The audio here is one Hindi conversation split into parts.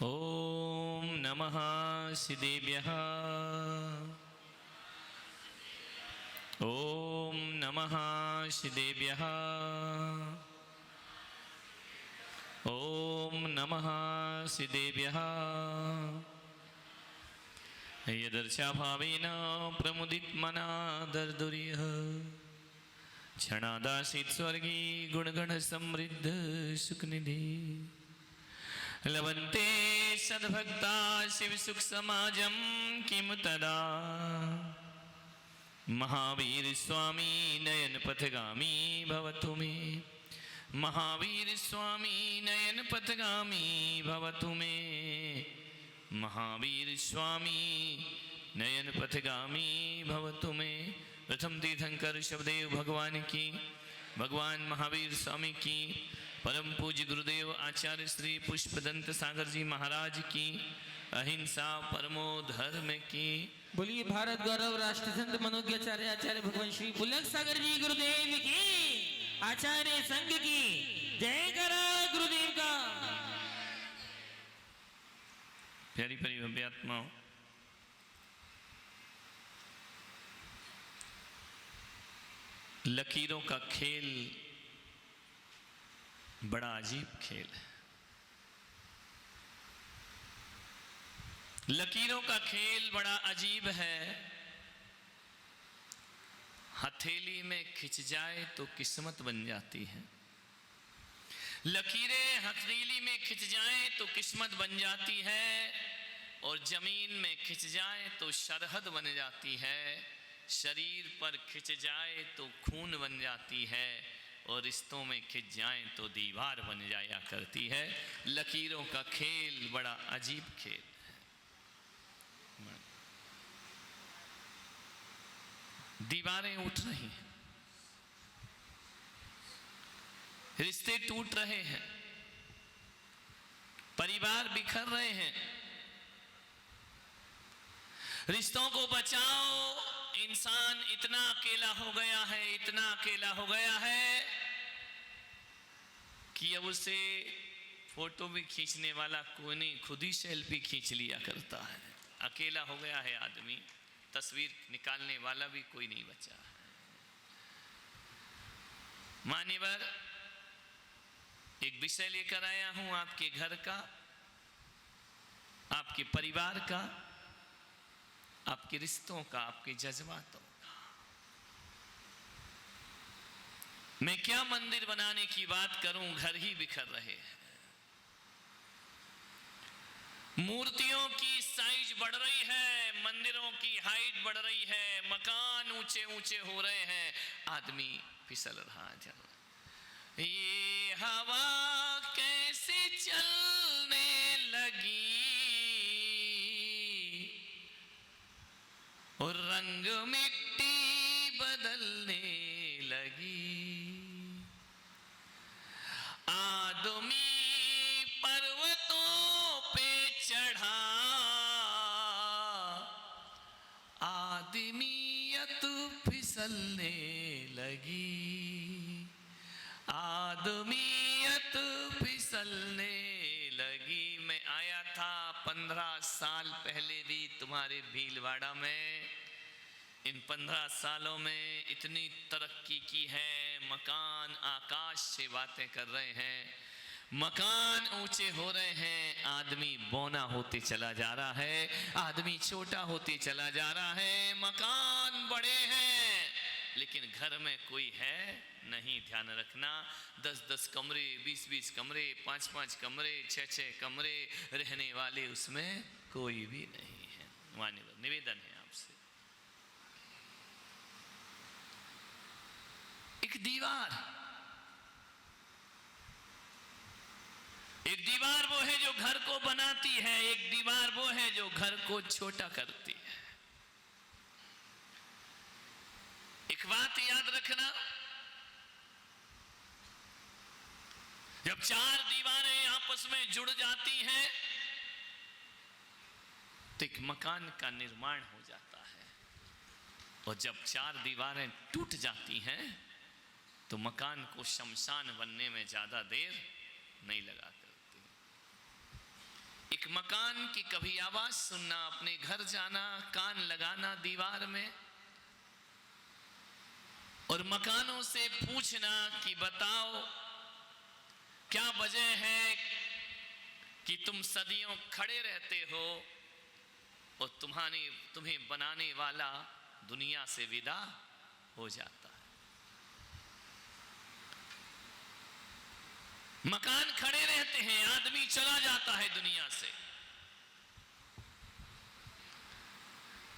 ओम नमः सिद्धेभ्यः। ओम नमः सिद्धेभ्यः। ओम नमः सिद्धेभ्यः। यदर्चाभावेन प्रमुदितमना दर्दुर्यः क्षणादासीत् स्वर्गी गुणगण समृद्ध सुखनिधि लभन्ते सद्भक्ता शिव सुख समाजम किम तदा महावीर स्वामी नयन पथगामी भवतु मे। महावीर स्वामी नयन पथगामी भवतु मे। महावीर स्वामी नयन पथगामी भवतु मे। प्रथम तीर्थंकर शबदेव भगवान की, भगवान महावीर स्वामी की, परम पूज्य गुरुदेव आचार्य श्री पुष्पदंत सागर जी महाराज की, अहिंसा परमो धर्म की। बोलिए भारत गौरव राष्ट्र संत मनोज्ञाचार्य आचार्य भगवान श्री पुलक सागर जी गुरुदेव की, आचार्य संघ की जय करा गुरुदेव का। प्यारी प्यारी भव्य आत्माओं, लकीरों का खेल बड़ा अजीब खेल है। लकीरों का खेल बड़ा अजीब है। हथेली में खिंच जाए तो किस्मत बन जाती है। लकीरें हथेली में खिंच जाए तो किस्मत बन जाती है, और जमीन में खिंच जाए तो सरहद बन जाती है। शरीर पर खिंच जाए तो खून बन जाती है, और रिश्तों में खिंच जाए तो दीवार बन जाया करती है। लकीरों का खेल बड़ा अजीब खेल है। दीवारें उठ रही हैं, रिश्ते टूट रहे हैं, परिवार बिखर रहे हैं। रिश्तों को बचाओ। इंसान इतना अकेला हो गया है, इतना अकेला हो गया है कि अब उसे फोटो भी खींचने वाला कोई नहीं, खुद ही सेल्फी खींच लिया करता है। अकेला हो गया है आदमी, तस्वीर निकालने वाला भी कोई नहीं बचा है। मान्यवर, एक विषय लेकर आया हूं आपके घर का, आपके परिवार का, आपके रिश्तों का, आपके जज्बातों का। मैं क्या मंदिर बनाने की बात करूं, घर ही बिखर रहे हैं। मूर्तियों की साइज बढ़ रही है, मंदिरों की हाइट बढ़ रही है, मकान ऊंचे ऊंचे हो रहे हैं, आदमी फिसल रहा है। ये हवा कैसे चलने लगी और रंग मिट्टी बदलने लगी। आदमी पर्वतों पे चढ़ा, आदमियत फिसलने लगी। आदमियत फिसलने लगी। मैं आया था 15 साल पहले भी तुम्हारे भीलवाड़ा में। इन 15 सालों में इतनी तरक्की की है, मकान आकाश से बातें कर रहे हैं, मकान ऊंचे हो रहे हैं, आदमी बौना होते चला जा रहा है, आदमी छोटा होते चला जा रहा है, मकान बड़े हैं लेकिन घर में कोई है नहीं। ध्यान रखना, 10-10 कमरे, 20-20 कमरे, 5-5 कमरे, 6-6 कमरे, रहने वाले उसमें कोई भी नहीं है। मान्यवर, निवेदन है आपसे, एक दीवार वो है जो घर को बनाती है, एक दीवार वो है जो घर को छोटा करती है। एक बात याद रखना, जब 4 दीवारें आपस में जुड़ जाती हैं तो एक मकान का निर्माण हो जाता है, और जब 4 दीवारें टूट जाती हैं तो मकान को शमशान बनने में ज्यादा देर नहीं लगा करती। एक मकान की कभी आवाज सुनना, अपने घर जाना, कान लगाना दीवार में और मकानों से पूछना कि बताओ क्या वजह है कि तुम सदियों खड़े रहते हो और तुम्हें बनाने वाला दुनिया से विदा हो जाता है। मकान खड़े रहते हैं, आदमी चला जाता है दुनिया से।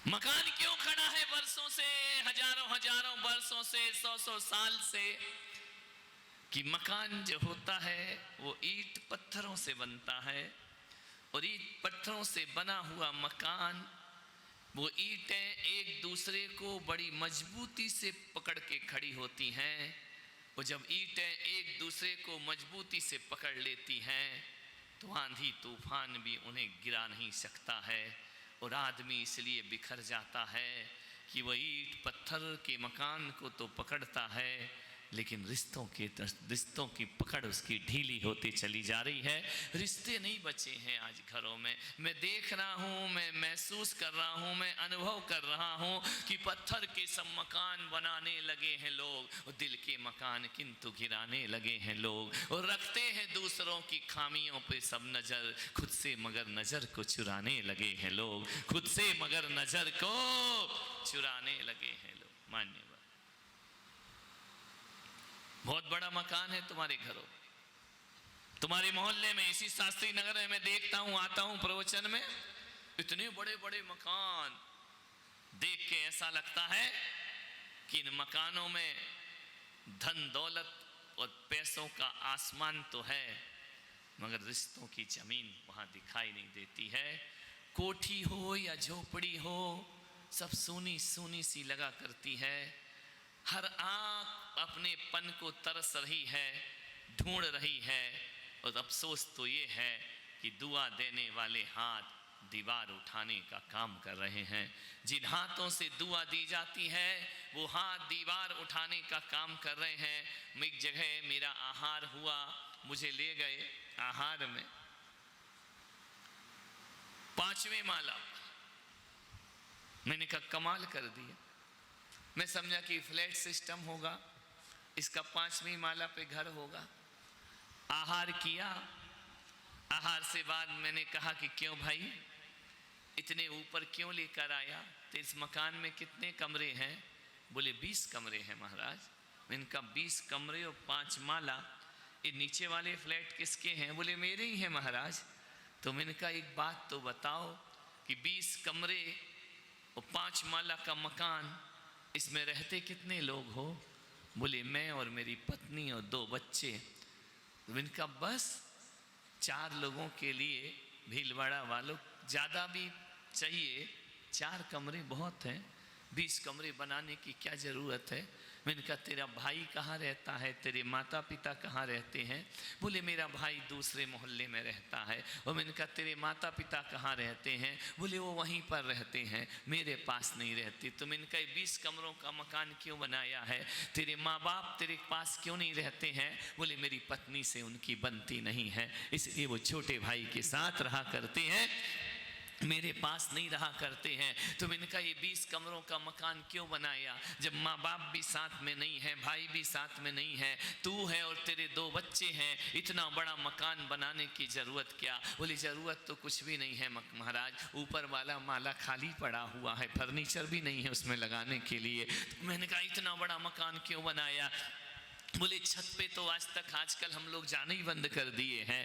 मकान क्यों खड़ा है वर्षों से, हजारों हजारों वर्षों से, 100 साल से? कि मकान जो होता है वो ईंट पत्थरों से बनता है और ईंट पत्थरों से बना हुआ मकान, वो ईंटें एक दूसरे को बड़ी मजबूती से पकड़ के खड़ी होती हैं। और जब ईंटें एक दूसरे को मजबूती से पकड़ लेती हैं तो आंधी तूफान भी उन्हें गिरा नहीं सकता है। और आदमी इसलिए बिखर जाता है कि वह ईंट पत्थर के मकान को तो पकड़ता है, लेकिन रिश्तों की पकड़ उसकी ढीली होती चली जा रही है। रिश्ते नहीं बचे हैं आज घरों में। मैं देख रहा हूँ, मैं महसूस कर रहा हूँ, मैं अनुभव कर रहा हूँ कि पत्थर के सब मकान बनाने लगे हैं लोग और दिल के मकान किंतु गिराने लगे हैं लोग। और रखते हैं दूसरों की खामियों पे सब नजर, खुद से मगर नजर को चुराने लगे हैं लोग, खुद से मगर नजर को चुराने लगे हैं लोग। मान्यवर, बहुत बड़ा मकान है तुम्हारे घरों, तुम्हारे मोहल्ले में, इसी शास्त्री नगर में मैं देखता हूं, आता हूं प्रवचन में, इतने बड़े बड़े मकान देख के ऐसा लगता है कि इन मकानों में धन दौलत और पैसों का आसमान तो है, मगर रिश्तों की जमीन वहां दिखाई नहीं देती है। कोठी हो या झोपड़ी हो, सब सूनी सूनी सी लगा करती है। हर आंख अपने पन को तरस रही है, ढूंढ रही है। और अफसोस तो ये है कि दुआ देने वाले हाथ दीवार उठाने का काम कर रहे हैं। जिन हाथों से दुआ दी जाती है वो हाथ दीवार उठाने का काम कर रहे हैं। एक जगह मेरा आहार हुआ, मुझे ले गए आहार में, 5वें माला। मैंने कहा कमाल कर दिया। मैं समझा कि फ्लैट सिस्टम होगा, इसका 5वीं माला पे घर होगा। आहार किया, आहार से बाद मैंने कहा कि क्यों भाई इतने ऊपर क्यों लेकर आया, तो इस मकान में कितने कमरे हैं? बोले 20 कमरे हैं महाराज। मैंने कहा 20 कमरे और 5 माला, ये नीचे वाले फ्लैट किसके हैं? बोले मेरे ही हैं महाराज। तो मैंने कहा एक बात तो बताओ कि 20 कमरे और 5 माला का मकान, इसमें रहते कितने लोग हो? बोले मैं और मेरी पत्नी और 2 बच्चे। तो इनका बस 4 लोगों के लिए, भीलवाड़ा वालों ज़्यादा भी चाहिए, 4 कमरे बहुत हैं, 20 कमरे बनाने की क्या ज़रूरत है? मैंने कहा तेरा भाई कहाँ रहता है, तेरे माता पिता कहाँ रहते हैं? बोले मेरा भाई दूसरे मोहल्ले में रहता है। और मैंने कहा तेरे माता पिता कहाँ रहते हैं? बोले वो वहीं पर रहते हैं, मेरे पास नहीं रहते। तो मैंने कहा 20 कमरों का मकान क्यों बनाया है? तेरे माँ बाप तेरे पास क्यों नहीं रहते हैं? बोले मेरी पत्नी से उनकी बनती नहीं है, इसलिए वो छोटे भाई के साथ रहा करते हैं, मेरे पास नहीं रहा करते हैं। तो मैंने कहा ये 20 कमरों का मकान क्यों बनाया जब माँ बाप भी साथ में नहीं है, भाई भी साथ में नहीं है, तू है और तेरे 2 बच्चे हैं, इतना बड़ा मकान बनाने की ज़रूरत क्या? बोली ज़रूरत तो कुछ भी नहीं है महाराज, ऊपर वाला माला खाली पड़ा हुआ है, फर्नीचर भी नहीं है उसमें लगाने के लिए। तो मैंने कहा इतना बड़ा मकान क्यों बनाया? बोले छत पे तो आज तक आजकल हम लोग जाने ही बंद कर दिए हैं,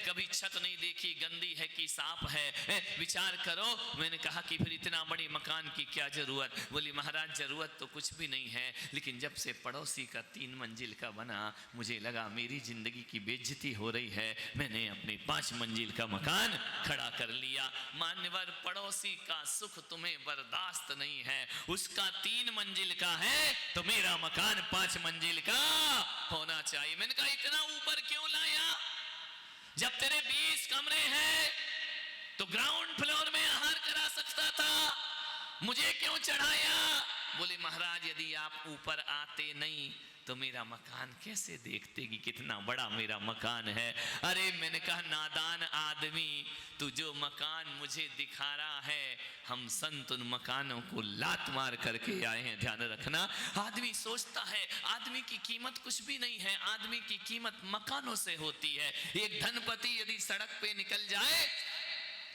कभी छत नहीं देखी गंदी है कि साफ है, विचार करो। मैंने कहा कि फिर इतना बड़े मकान की क्या जरूरत? बोली महाराज जरूरत तो कुछ भी नहीं है, लेकिन जब से पड़ोसी का 3 मंजिल का बना, मुझे लगा मेरी जिंदगी की बेइज्जती हो रही है, मैंने अपने 5 मंजिल का मकान खड़ा कर लिया। मान्यवर, पड़ोसी का सुख तुम्हें बर्दाश्त नहीं है, उसका 3 मंजिल का है तो मेरा मकान 5 मंजिल का होना चाहिए। मैंने कहा इतना ऊपर क्यों लाया? जब तेरे 20 कमरे हैं तो ग्राउंड फ्लोर में आहार करा सकता था, मुझे क्यों चढ़ाया? बोले महाराज यदि आप ऊपर आते नहीं तो मेरा मकान कैसे देखते कि कितना बड़ा मेरा मकान है। अरे मैंने कहा नादान आदमी, तू जो मकान मुझे दिखा रहा है, हम संत उन मकानों को लात मार करके आए हैं, ध्यान रखना। आदमी सोचता है आदमी की कीमत कुछ भी नहीं है, आदमी की कीमत मकानों से होती है। एक धनपति यदि सड़क पे निकल जाए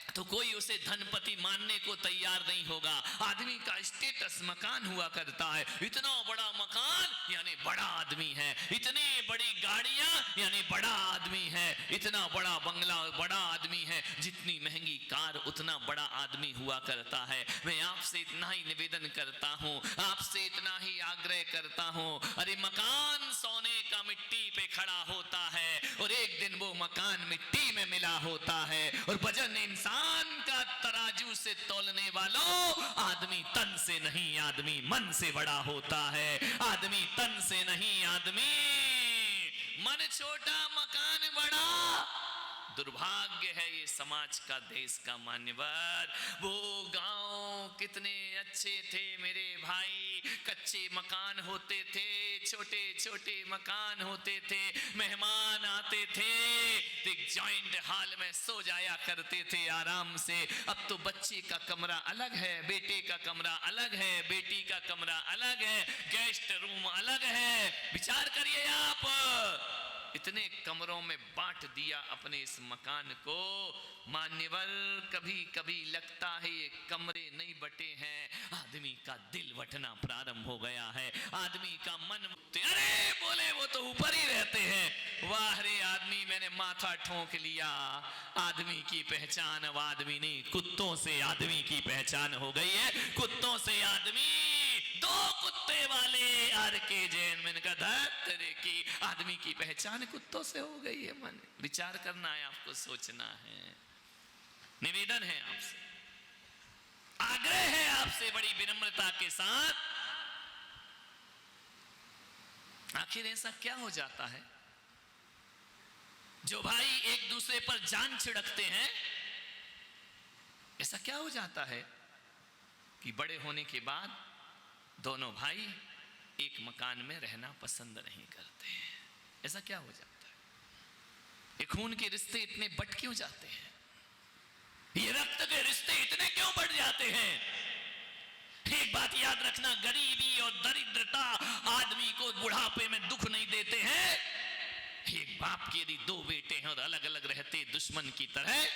तो कोई उसे धनपति मानने को तैयार नहीं होगा। आदमी का स्टेटस मकान हुआ करता है। इतना बड़ा मकान यानी बड़ा आदमी है, इतनी बड़ी गाड़ियां यानी बड़ा आदमी है, इतना बड़ा बंगला बड़ा आदमी है, जितनी महंगी कार उतना बड़ा आदमी हुआ करता है। मैं आपसे इतना ही निवेदन करता हूं, आपसे इतना ही आग्रह करता हूं। अरे मकान सोने का मिट्टी पे खड़ा होता है और एक दिन वो मकान मिट्टी में मिला होता है। और वजन इंसान का तराजू से तौलने वालों, आदमी तन से नहीं आदमी मन से बड़ा होता है। आदमी तन से नहीं आदमी मन छोटा मकान बड़ा। दुर्भाग्य है ये समाज का, देश का मान्यवर। वो गांव कितने अच्छे थे मेरे भाई, कच्चे मकान होते थे, छोटे छोटे मकान होते थे, मेहमान आते थे तो एक जॉइंट हॉल में सो जाया करते थे आराम से। अब तो बच्चे का कमरा अलग है, बेटे का कमरा अलग है, बेटी का कमरा अलग है, गेस्ट रूम अलग है। विचार करिए आप, इतने कमरों में बांट दिया अपने इस मकान को। मान्यवर कभी कभी लगता है ये कमरे नहीं बटे हैं, आदमी का दिल बटना प्रारंभ हो गया है, आदमी का मन। अरे बोले वो तो ऊपर ही रहते हैं। वाह रे आदमी, मैंने माथा ठोक लिया। आदमी की पहचान अब आदमी नहीं, कुत्तों से आदमी की पहचान हो गई है। कुत्तों से आदमी, दो कुत्ते वाले आर के जैन। मैंने कहा धत्तरे की, आदमी की पहचान कुत्तों से हो गई है। मन विचार करना है, आपको सोचना है। निवेदन है आपसे, आग्रह है आपसे बड़ी विनम्रता के साथ। आखिर ऐसा क्या हो जाता है जो भाई एक दूसरे पर जान छिड़कते हैं? ऐसा क्या हो जाता है कि बड़े होने के बाद दोनों भाई एक मकान में रहना पसंद नहीं करते हैं? ऐसा क्या हो जाता है? ये खून के रिश्ते इतने बट क्यों जाते हैं? ये रक्त के रिश्ते इतने क्यों बढ़ जाते हैं? एक बात याद रखना, गरीबी और दरिद्रता आदमी को बुढ़ापे में दुख नहीं देते हैं। एक बाप के यदि दो बेटे हैं और अलग अलग रहते दुश्मन की तरह,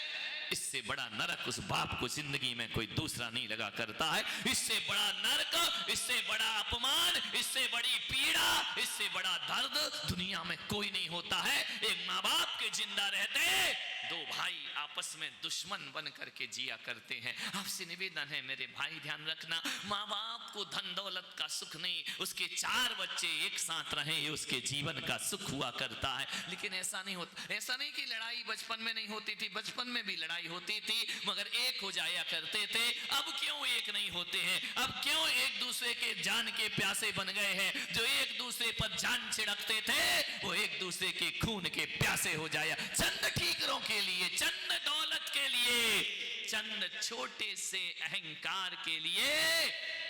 इससे बड़ा नरक उस बाप को जिंदगी में कोई दूसरा नहीं लगा करता है। इससे बड़ा नरक, इससे बड़ा अपमान, इससे बड़ी पीड़ा, इससे बड़ा दर्द दुनिया में कोई नहीं होता है। एक माँ बाप के जिंदा रहते दो भाई आपस में दुश्मन बन करके जिया करते हैं। आपसे निवेदन है मेरे भाई, ध्यान रखना, माँ बाप को धन दौलत का सुख नहीं, उसके 4 बच्चे एक साथ रहे ये उसके जीवन का सुख हुआ करता है। लेकिन ऐसा नहीं होता। ऐसा नहीं कि लड़ाई बचपन में नहीं होती थी, बचपन में भी लड़ाई होती थी, मगर एक हो जाया करते थे। अब क्यों एक नहीं होते हैं? अब क्यों एक दूसरे के जान के प्यासे बन गए हैं? जो एक दूसरे पर जान छिड़कते थे वो एक दूसरे के खून के प्यासे हो जाया। चंद ठीकरों के लिए, चंद दौलत के लिए, चंद छोटे से अहंकार के लिए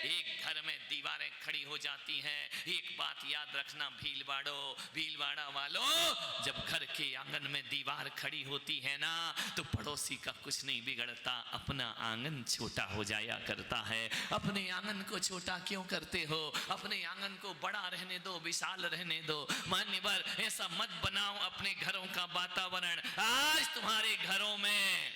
एक घर में दीवारें खड़ी हो जाती हैं। एक बात याद रखना भीलवाड़ा वालों, जब घर के आंगन में दीवार खड़ी होती है ना तो पड़ोसी का कुछ नहीं बिगड़ता, अपना आंगन छोटा हो जाया करता है। अपने आंगन को छोटा क्यों करते हो? अपने आंगन को बड़ा रहने दो, विशाल रहने दो। मान्यवर, ऐसा मत बनाओ अपने घरों का वातावरण। आज तुम्हारे घरों में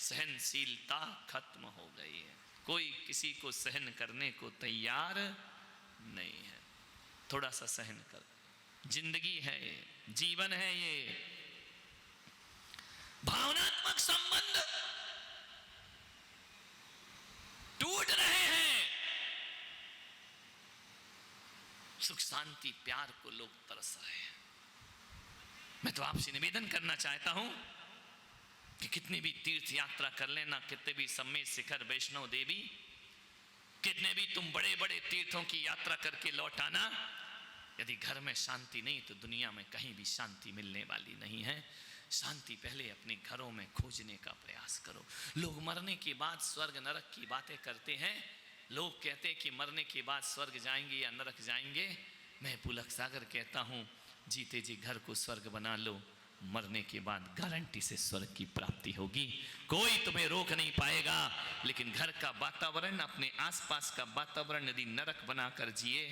सहनशीलता खत्म हो गई है, कोई किसी को सहन करने को तैयार नहीं है। थोड़ा सा सहन कर, जिंदगी है ये, जीवन है ये। भावनात्मक संबंध टूट रहे हैं, सुख शांति प्यार को लोग तरस रहे हैं। मैं तो आपसे निवेदन करना चाहता हूं कि कितनी भी तीर्थ यात्रा कर लेना, कितने भी सम्मेद शिखर वैष्णो देवी, कितने भी तुम बड़े बड़े तीर्थों की यात्रा करके लौट आना, यदि घर में शांति नहीं तो दुनिया में कहीं भी शांति मिलने वाली नहीं है। शांति पहले अपने घरों में खोजने का प्रयास करो। लोग मरने के बाद स्वर्ग नरक की बातें करते हैं, लोग कहते हैं कि मरने के बाद स्वर्ग जाएंगे या नरक जाएंगे। मैं पुलक सागर कहता हूँ, जीते जी घर को स्वर्ग बना लो, मरने के बाद गारंटी से स्वर्ग की प्राप्ति होगी। कोई तुम्हें रोक नहीं पाएगा। लेकिन घर का वातावरण, अपने आसपास का वातावरण यदि नरक बनाकर जिए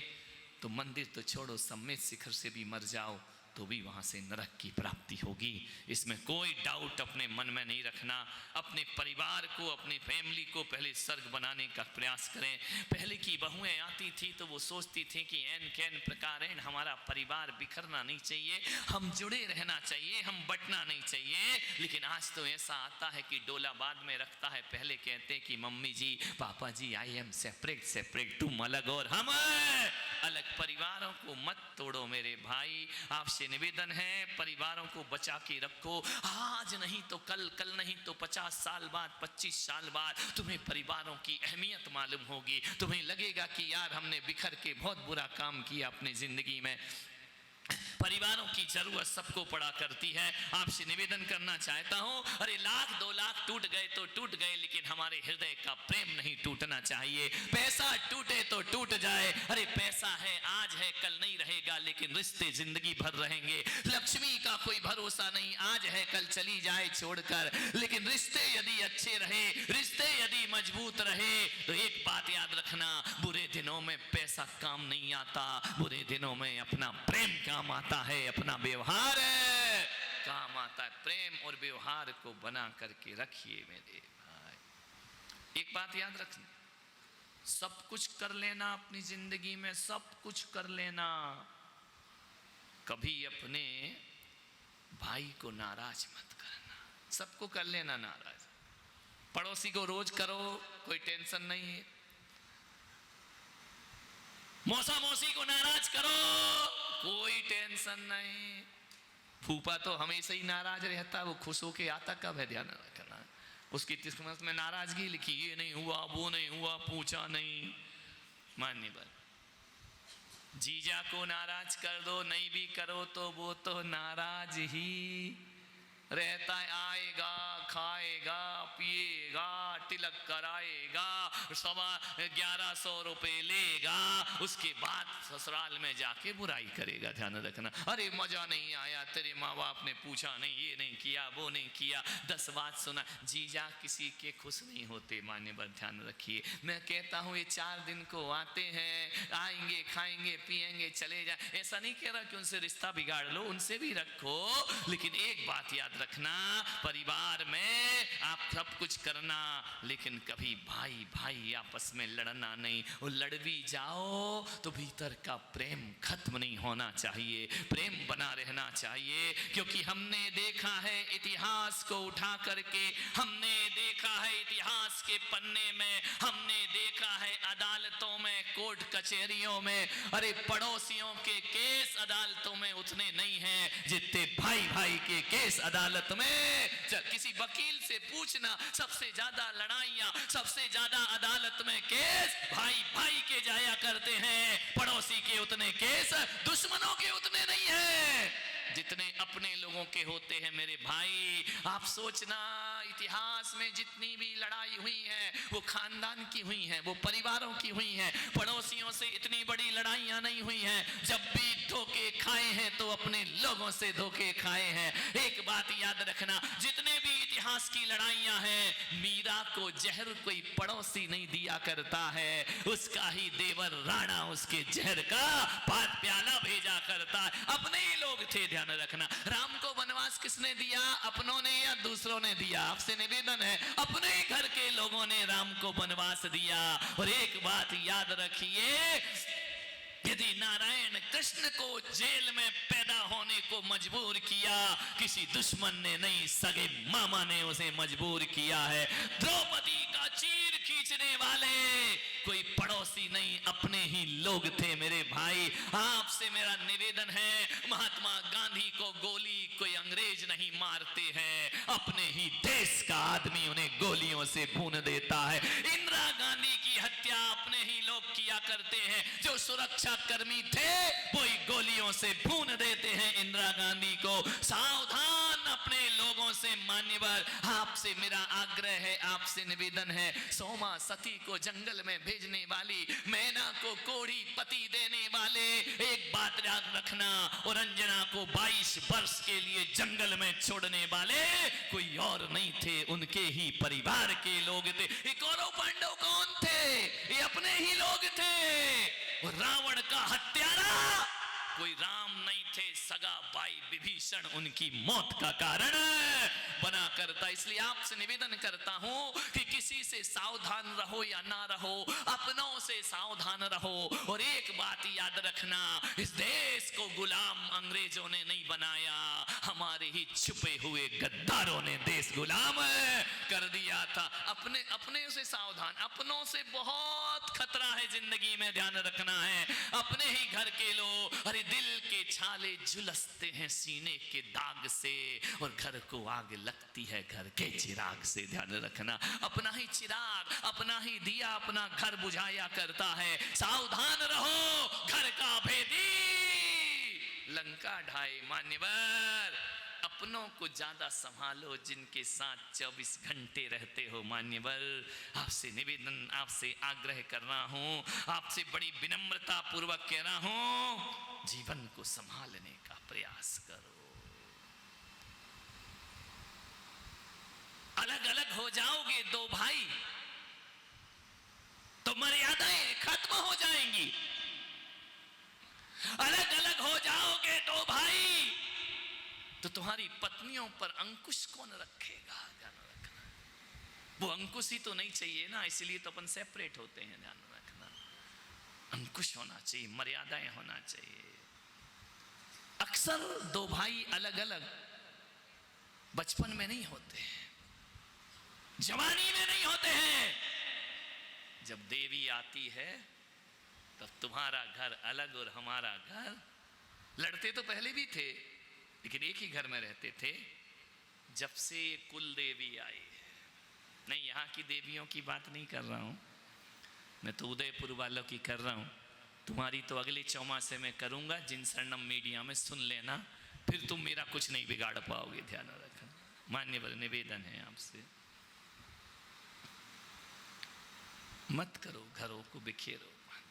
तो मंदिर तो छोड़ो, सम्मेत शिखर से भी मर जाओ तो भी वहाँ से नरक की प्राप्ति होगी। इसमें कोई डाउट अपने मन में नहीं रखना। अपने परिवार को, अपनी फैमिली को पहले स्वर्ग बनाने का प्रयास करें। पहले की बहुएं आती थी तो वो सोचती थी कि एन कैन प्रकार हमारा परिवार बिखरना नहीं चाहिए, हम जुड़े रहना चाहिए, हम बटना नहीं चाहिए। लेकिन आज तो ऐसा आता है कि डोला बाद में रखता है। पहले कहते कि मम्मी जी, पापा जी, आई एम सेपरेट सेपरेट, तुम अलग और हम अलग। परिवारों को मत तोड़ो मेरे भाई, आपसे निवेदन है परिवारों को बचा के रखो। आज नहीं तो कल, कल नहीं तो 50 साल बाद, 25 साल बाद तुम्हें परिवारों की अहमियत मालूम होगी। तुम्हें लगेगा कि यार हमने बिखर के बहुत बुरा काम किया अपनी जिंदगी में। परिवारों की जरूरत सबको पड़ा करती है। आपसे निवेदन करना चाहता हूं, अरे 1,00,000 2,00,000 टूट गए तो टूट गए, लेकिन हमारे हृदय का प्रेम नहीं टूटना चाहिए। पैसा टूटे तो टूट जाए, अरे पैसा है आज है कल नहीं रहेगा, लेकिन रिश्ते जिंदगी भर रहेंगे। लक्ष्मी का कोई भरोसा नहीं, आज है कल चली जाए छोड़कर, लेकिन रिश्ते यदि अच्छे रहे, रिश्ते यदि मजबूत रहे तो एक बात याद रखना, बुरे दिनों में पैसा काम नहीं आता, बुरे दिनों में अपना प्रेम काम आता है, अपना व्यवहार काम आता है। प्रेम और व्यवहार को बना करके रखिए मेरे भाई। एक बात याद रखना, सब कुछ कर लेना अपनी जिंदगी में, सब कुछ कर लेना, कभी अपने भाई को नाराज मत करना। सबको कर लेना नाराज, पड़ोसी को रोज करो, कोई टेंशन नहीं है। मौसा मौसी को नाराज करो, कोई टेंशन नहीं। फूफा तो हमेशा ही नाराज रहता, वो खुश होके आता कब है, ध्यान रखना। उसकी किस्मत में नाराजगी लिखी, ये नहीं हुआ, वो नहीं हुआ, पूछा नहीं। माननी बात, जीजा को नाराज कर दो, नहीं भी करो तो वो तो नाराज ही रहता है। आएगा, खाएगा, पिएगा, तिलक कराएगा, 11,500 रुपए लेगा, उसके बाद ससुराल में जाके बुराई करेगा। ध्यान रखना, अरे मजा नहीं आया, तेरे माँ बाप ने पूछा नहीं, ये नहीं किया, वो नहीं किया, 10 बात सुना। जीजा किसी के खुश नहीं होते, मान्य बात ध्यान रखिए। मैं कहता हूँ ये 4 दिन को आते हैं, आएंगे, खाएंगे, पिएंगे, चले जाए। ऐसा नहीं कह रहा कि उनसे रिश्ता बिगाड़ लो, उनसे भी रखो, लेकिन एक बात याद रखना, परिवार में आप सब कुछ करना, लेकिन कभी भाई भाई आपस में लड़ना नहीं। और लड़ भी जाओ तो भीतर का प्रेम खत्म नहीं होना चाहिए, प्रेम बना रहना चाहिए। क्योंकि हमने देखा है इतिहास को उठा करके, हमने देखा है इतिहास के पन्ने में, हमने देखा है अदालतों में, कोर्ट कचहरियों में, अरे पड़ोसियों के केस अदालतों में उतने नहीं हैं जितने भाई भाई के केस अदालत में। किसी वकील से पूछना, सबसे ज्यादा लड़ाइयां, सबसे ज्यादा अदालत में केस भाई भाई के जाया करते हैं, पड़ोसी के उतने केस दुश्मनों के उतने नहीं है जितने अपने लोगों के होते हैं मेरे भाई। आप सोचना, इतिहास में जितनी भी लड़ाई हुई है वो खानदान की हुई है, वो परिवारों की हुई है, पड़ोसियों से इतनी बड़ी लड़ाइयां नहीं हुई हैं। जब भी धोखे खाए हैं तो अपने लोगों से धोखे खाए हैं। एक बात याद रखना, जितने भी इतिहास की लड़ाइयां हैं, मीरा को जहर कोई पड़ोसी नहीं दिया करता है, उसका ही देवर राणा उसके जहर का प्याला भेजा करता है। अपने ही लोग थे, ध्यान रखना। राम को वनवास किसने दिया, अपनों ने या दूसरों ने दिया? आपसे निवेदन है, अपने ही घर के लोगों ने राम को वनवास दिया। और एक बात याद रखिए, यदि नारायण कृष्ण को जेल में पैदा होने को मजबूर किया, किसी दुश्मन ने नहीं, सगे मामा ने उसे मजबूर किया है। द्रौपदी का चीर खींचने वाले कोई पड़ोसी नहीं, अपने ही लोग थे मेरे भाई। आपसे मेरा निवेदन है, महात्मा गांधी को गोली कोई अंग्रेज नहीं मारते हैं, अपने ही देश का आदमी उन्हें गोलियों से भून देता है। इंदिरा गांधी की हत्या अपने ही लोग किया करते हैं, जो सुरक्षा कर्मी थे वो ही गोलियों से भून देते हैं इंदिरा गांधी को। सावधान, अपने अपने लोगों से मान्यवर आपसे मेरा आग्रह है, आपसे निवेदन है, सोमा सती को जंगल में भेजने वाली, मैना को कोड़ी पति देने वाले, एक बात याद रखना, और अंजना को 22 वर्ष के लिए जंगल में छोड़ने वाले कोई और नहीं थे, उनके ही परिवार के लोग थे। ये कौरव पांडव कौन थे? ये अपने ही लोग थे। और रावण का हत्यारा कोई राम नहीं थे, सगा भाई विभीषण उनकी मौत का कारण बना करता। इसलिए आपसे निवेदन करता हूं कि किसी से सावधान रहो या ना रहो, अपनों से सावधान रहो। और एक बात याद रखना, इस देश को गुलाम अंग्रेजों ने नहीं बनाया, हमारे ही छुपे हुए गद्दारों ने देश गुलाम कर दिया था। अपने से सावधान, अपनों से बहुत खतरा है जिंदगी में, ध्यान रखना है। अपने ही घर के लोग, अरे दिल के छाले झुलसते हैं सीने के दाग से, और घर को आग लगती है घर के चिराग से, ध्यान रखना। अपना ही चिराग, अपना ही दिया अपना घर बुझाया करता है। सावधान रहो, घर का भेदी लंका ढाए। मान्यवर, अपनों को ज्यादा संभालो जिनके साथ 24 घंटे रहते हो। मान्यवर, आपसे निवेदन, आपसे आग्रह कर रहा हूं, आपसे बड़ी विनम्रता पूर्वक कह रहा हूं, जीवन को संभालने का प्रयास करो। अलग अलग हो जाओगे दो भाई तो मर्यादाएं खत्म हो जाएंगी। अलग अलग हो जाओगे दो भाई तो तुम्हारी पत्नियों पर अंकुश कौन रखेगा? ध्यान रखना, वो अंकुश ही तो नहीं चाहिए ना, इसलिए तो अपन सेपरेट होते हैं। ध्यान रखना, अंकुश होना चाहिए, मर्यादाएं होना चाहिए। अक्सर दो भाई अलग अलग बचपन में नहीं होते हैं, जवानी में नहीं होते हैं। जब देवी आती है तब तुम्हारा घर अलग और हमारा घर, लड़ते तो पहले भी थे लेकिन एक ही घर में रहते थे। जब से कुल देवी आई है, नहीं यहाँ की देवियों की बात नहीं कर रहा हूँ, मैं तो उदयपुर वालों की कर रहा हूँ। तुम्हारी तो अगले चौमासे में करूँगा, जिन शरणम मीडिया में सुन लेना, फिर तुम मेरा कुछ नहीं बिगाड़ पाओगे। ध्यान रखना, मान्यवर निवेदन है आपसे, मत करो घरों को बिखेरो मत।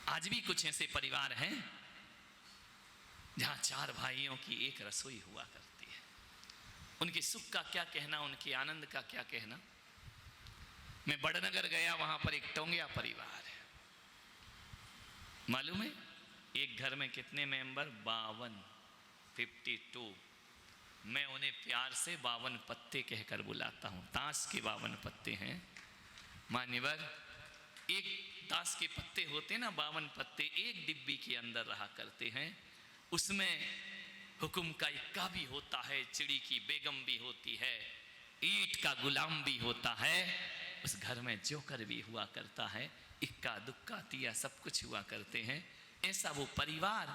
आज भी कुछ ऐसे परिवार हैं जहां 4 भाइयों की एक रसोई हुआ करती है। उनके सुख का क्या कहना, उनके आनंद का क्या कहना। मैं बड़नगर गया, वहां पर एक टोंगिया परिवार है। मालूम है एक घर में कितने मेंबर? 52। मैं उन्हें प्यार से 52 पत्ते कहकर बुलाता हूं। ताश के 52 पत्ते हैं मान्यवर। एक ताश के पत्ते होते ना, 52 पत्ते एक डिब्बी के अंदर रहा करते हैं। उसमें हुक्म का इक्का भी होता है, चिड़ी की बेगम भी होती है, ईंट का गुलाम भी होता है। उस घर में जोकर भी हुआ करता है, इक्का दुक्का तिया सब कुछ हुआ करते हैं। ऐसा वो परिवार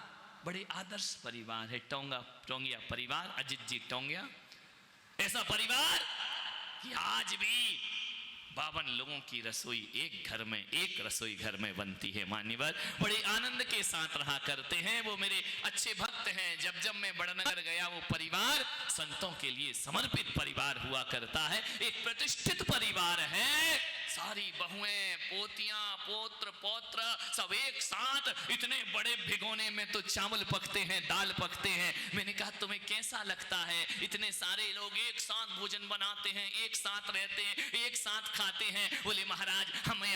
बड़े आदर्श परिवार है, टोंगिया परिवार, अजित जी टोंगिया। ऐसा परिवार कि आज भी 52 लोगों की रसोई एक घर में, एक रसोई घर में बनती है। मान्यवर बड़े आनंद के साथ रहा करते हैं, वो मेरे अच्छे भक्त हैं। जब जब मैं बड़नगर गया, वो परिवार संतों के लिए समर्पित परिवार हुआ करता है, एक प्रतिष्ठित परिवार है। सारी बहुएं, पोतियां, पोत्र, पौत्र सब एक साथ, इतने बड़े भिगोने में तो चावल पकते हैं, दाल पकते हैं। मैंने कहा तुम्हें कैसा लगता है? इतने सारे लोग एक साथ भोजन बनाते हैं, एक साथ रहते हैं, एक साथ खाते हैं। बोले महाराज हमें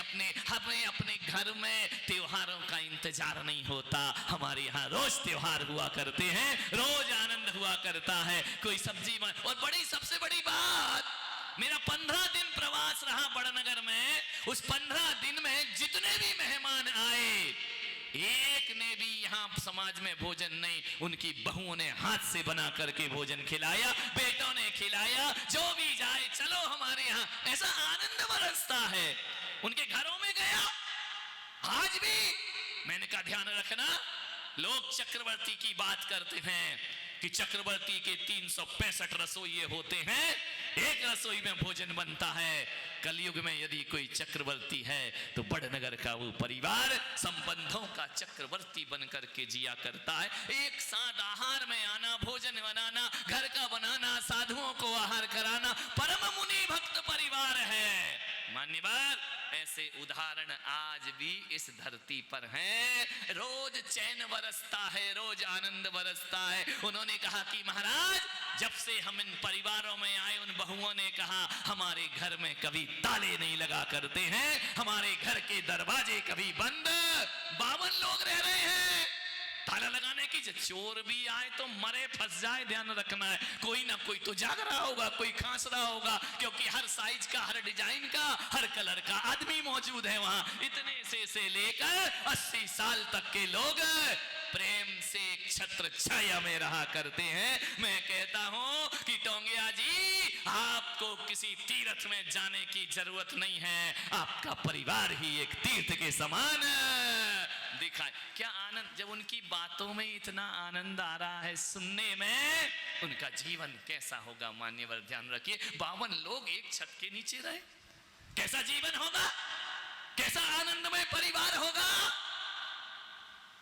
अपने घर में त्योहारों का इंतजार नहीं होता, हमारे यहाँ रोज त्योहार हुआ करते हैं, रोज आनंद हुआ करता है। कोई सब्जी और बड़ी सबसे बड़ी बात, मेरा 15 दिन प्रवास रहा बड़नगर में। उस 15 दिन में जितने भी मेहमान आए, एक ने भी यहाँ समाज में भोजन नहीं, उनकी बहुओं ने हाथ से बना करके भोजन खिलाया, बेटों ने खिलाया। जो भी जाए चलो हमारे यहाँ, ऐसा आनंद बरसता है। उनके घरों में गया, आज भी मैंने कहा ध्यान रखना, लोग चक्रवर्ती की बात करते हैं कि चक्रवर्ती के 365 रसोई होते हैं, एक रसोई में भोजन बनता है। कलयुग में यदि कोई चक्रवर्ती है तो बड़नगर का वो परिवार संबंधों का चक्रवर्ती बनकर के जिया करता है। एक साथ आहार में आना, भोजन बनाना, घर का बनाना, साधुओं को आहार कराना, परम मुनि भक्त परिवार है। मान्यवर, ऐसे उदाहरण आज भी इस धरती पर हैं। रोज चैन बरसता है, रोज आनंद बरसता है। उन्होंने कहा कि महाराज, जब से हम इन परिवारों में आए, उन बहुओं ने कहा हमारे घर में कभी ताले नहीं लगा करते हैं, हमारे घर के दरवाजे कभी बंद। 52 लोग रह रहे हैं, ताला लगाने की, चोर भी आए तो मरे फंस जाए, ध्यान रखना है। कोई ना कोई तो जाग रहा होगा, कोई खांस रहा होगा, क्योंकि हर साइज का, हर डिजाइन का, हर कलर का आदमी मौजूद है वहां। इतने से लेकर 80 साल तक के लोग प्रेम से छत्र छाया में रहा करते हैं। मैं कहता हूं कि टोंगिया जी, आपको किसी तीर्थ में जाने की जरूरत नहीं है, आपका परिवार ही एक तीर्थ के समान दिखाए। क्या आनंद, जब उनकी बातों में इतना आनंद आ रहा है सुनने में, उनका जीवन कैसा होगा मान्यवर, ध्यान रखिए। 52 लोग एक छत के नीचे रहे, कैसा जीवन होगा, कैसा आनंदमय परिवार होगा।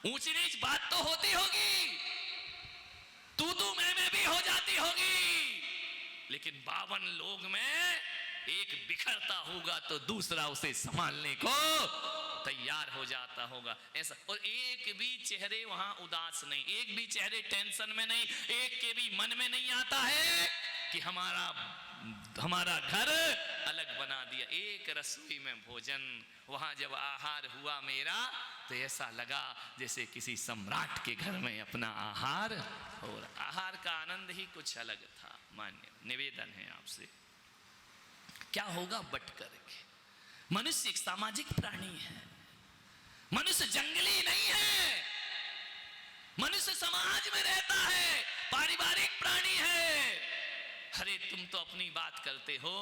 ऊंची नीच बात तो होती होगी, तू मैं भी हो जाती होगी, लेकिन 52 लोग में एक बिखरता होगा तो दूसरा उसे संभालने को तैयार हो जाता होगा, ऐसा। और एक भी चेहरे वहां उदास नहीं, एक भी चेहरे टेंशन में नहीं, एक के भी मन में नहीं आता है कि हमारा घर अलग बना दिया। एक रसोई में भोजन, वहां जब आहार हुआ मेरा, तो ऐसा लगा जैसे किसी सम्राट के घर में अपना आहार हो रहा। आहार का आनंद ही कुछ अलग था। मान्य निवेदन है आपसे, क्या होगा बट करके। मनुष्य एक सामाजिक प्राणी है, मनुष्य जंगली नहीं है, मनुष्य समाज में रहता है, पारिवारिक प्राणी है। अरे तुम तो अपनी बात करते हो,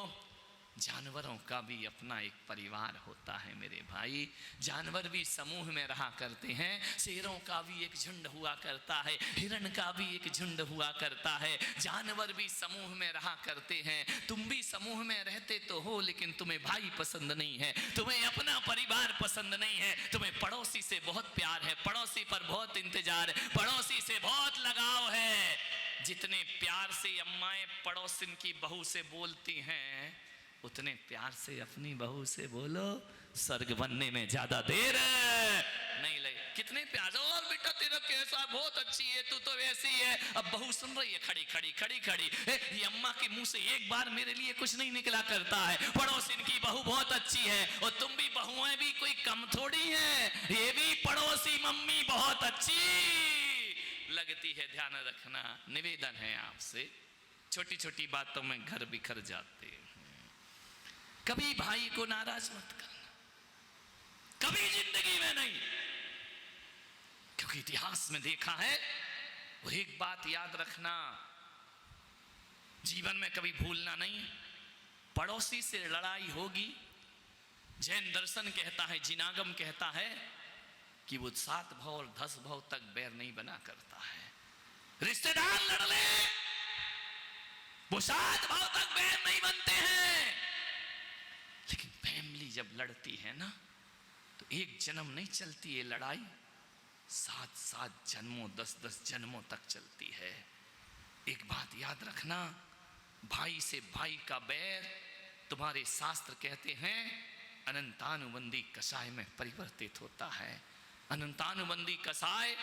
जानवरों का भी अपना एक परिवार होता है मेरे भाई। जानवर भी समूह में रहा करते हैं, शेरों का भी एक झुंड हुआ करता है, हिरण का भी एक झुंड हुआ करता है, जानवर भी समूह में रहा करते हैं। तुम भी समूह में रहते तो हो, लेकिन तुम्हें भाई पसंद नहीं है, तुम्हें अपना परिवार पसंद नहीं है, तुम्हें पड़ोसी से बहुत प्यार है, पड़ोसी पर बहुत इंतजार है, पड़ोसी से बहुत लगाव है। जितने प्यार से अम्माएं पड़ोसिन की बहू से बोलती हैं, उतने प्यार से अपनी बहू से बोलो, स्वर्ग बनने में ज्यादा देर नहीं लगे। कितने प्यार से, और बेटा तेरा कैसा, बहुत अच्छी है, तू तो वैसी है। अब बहू सुन रही है खड़ी, ये अम्मा के मुंह से एक बार मेरे लिए कुछ नहीं निकला करता है, पड़ोसिन की बहू बहुत अच्छी है, और तुम भी बहुएं भी कोई कम थोड़ी है, ये भी पड़ोसी मम्मी बहुत अच्छी लगती है। ध्यान रखना, निवेदन है आपसे, छोटी छोटी बातों में घर बिखर जाते हैं। कभी भाई को नाराज मत करना, कभी जिंदगी में नहीं, क्योंकि इतिहास में देखा है। और एक बात याद रखना, जीवन में कभी भूलना नहीं, पड़ोसी से लड़ाई होगी। जैन दर्शन कहता है, जिनागम कहता है कि वो 7 भाव और 10 भाव तक बैर नहीं बना करता है। रिश्तेदार लड़ ले, वो 7 भाव तक बैर नहीं बनते हैं, लेकिन फैमिली जब लड़ती है ना, तो एक जन्म नहीं चलती ये लड़ाई, 7 जन्मों, 10 जन्मों तक चलती है। एक बात याद रखना, भाई से भाई का बैर, तुम्हारे शास्त्र कहते हैं, अनंतानुबंधी कसाय में परिवर्तित होता है। अनंतानुबंधी कसाय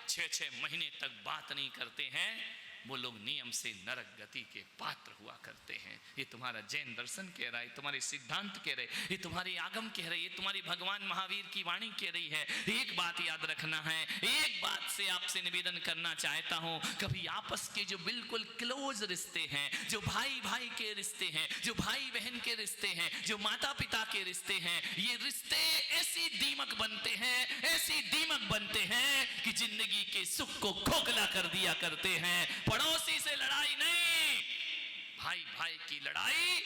6 महीने तक बात नहीं करते हैं, वो लोग नियम से नरक गति के पात्र हुआ करते हैं। ये तुम्हारा जैन दर्शन कह रहा है, तुम्हारे सिद्धांत कह रहे, ये तुम्हारी आगम कह रही है, ये तुम्हारी भगवान महावीर की वाणी कह रही है। एक बात याद रखना है, एक बात से आपसे निवेदन करना चाहता हूं, कभी आपस के जो बिल्कुल क्लोज रिश्ते हैं, जो भाई भाई के रिश्ते हैं, जो भाई बहन के रिश्ते हैं, जो माता पिता के रिश्ते हैं, ये रिश्ते ऐसी दीमक बनते हैं, ऐसी दीमक बनते हैं कि जिंदगी के सुख को खोखला कर दिया करते हैं। पड़ोसी से लड़ाई नहीं, भाई भाई की लड़ाई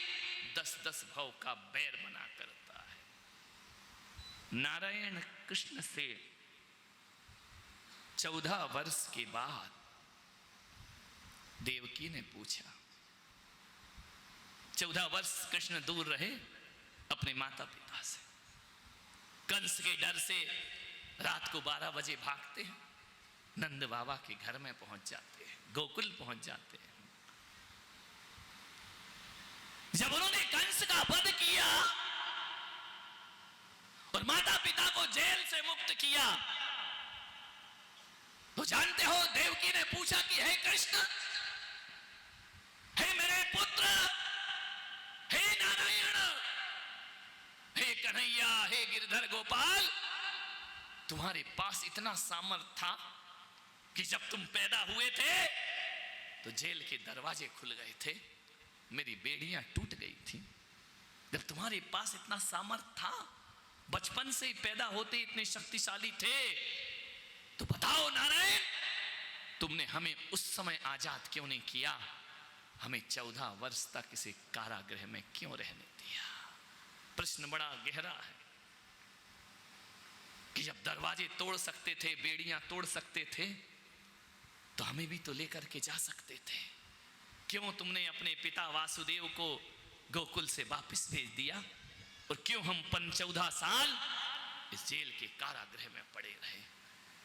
10 भाव का बैर बना करता है। नारायण कृष्ण से 14 वर्ष के बाद देवकी ने पूछा, 14 वर्ष कृष्ण दूर रहे, अपने माता पिता से। कंस के डर से रात को 12 बजे भागते हैं, नंद बाबा के घर में पहुंच जाते हैं, गोकुल पहुंच जाते हैं। जब उन्होंने कंस का वध किया और माता पिता को जेल से मुक्त किया, तो जानते हो देवकी ने पूछा कि हे कृष्ण, हे मेरे पुत्र, हे नारायण, हे कन्हैया, हे गिरधर गोपाल, तुम्हारे पास इतना सामर्थ था कि जब तुम पैदा हुए थे तो जेल के दरवाजे खुल गए थे, मेरी बेड़ियां टूट गई थी। जब तुम्हारे पास इतना सामर्थ था, बचपन से ही पैदा होते इतने शक्तिशाली थे, तो बताओ नारायण, तुमने हमें उस समय आजाद क्यों नहीं किया? हमें 14 वर्ष तक इसे कारागृह में क्यों रहने दिया? प्रश्न बड़ा गहरा है कि जब दरवाजे तोड़ सकते थे, बेड़ियां तोड़ सकते थे, तो हमें भी तो लेकर के जा सकते थे। क्यों तुमने अपने पिता वासुदेव को गोकुल से वापस भेज दिया? और क्यों हम 14 साल इस जेल के कारागृह में पड़े रहे?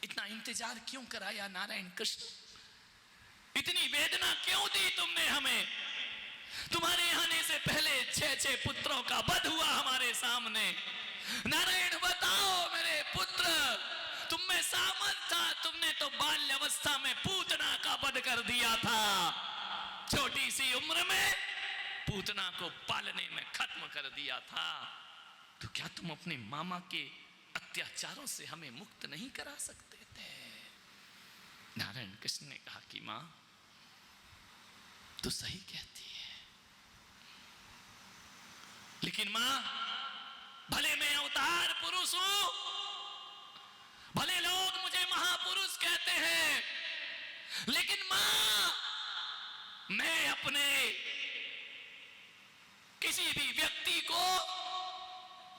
इतना इंतजार क्यों कराया नारायण कृष्ण? इतनी वेदना क्यों दी तुमने हमें? तुम्हारे आने से पहले 6 पुत्रों का वध हुआ हमारे सामने। नारायण बताओ मेरे पुत्र, तुम में सामर्थ था, तुमने तो बाल्य अवस्था में पूतना का वध कर दिया था। छोटी सी उम्र में पूतना को पालने में खत्म कर दिया था। तो क्या तुम अपने मामा के अत्याचारों से हमें मुक्त नहीं करा सकते थे? नारायण कृष्ण ने कहा कि मां, तू सही कहती है, लेकिन मां, भले मैं अवतार पुरुष हूं, भले लोग मुझे महापुरुष कहते हैं, लेकिन मां, मैं अपने किसी भी व्यक्ति को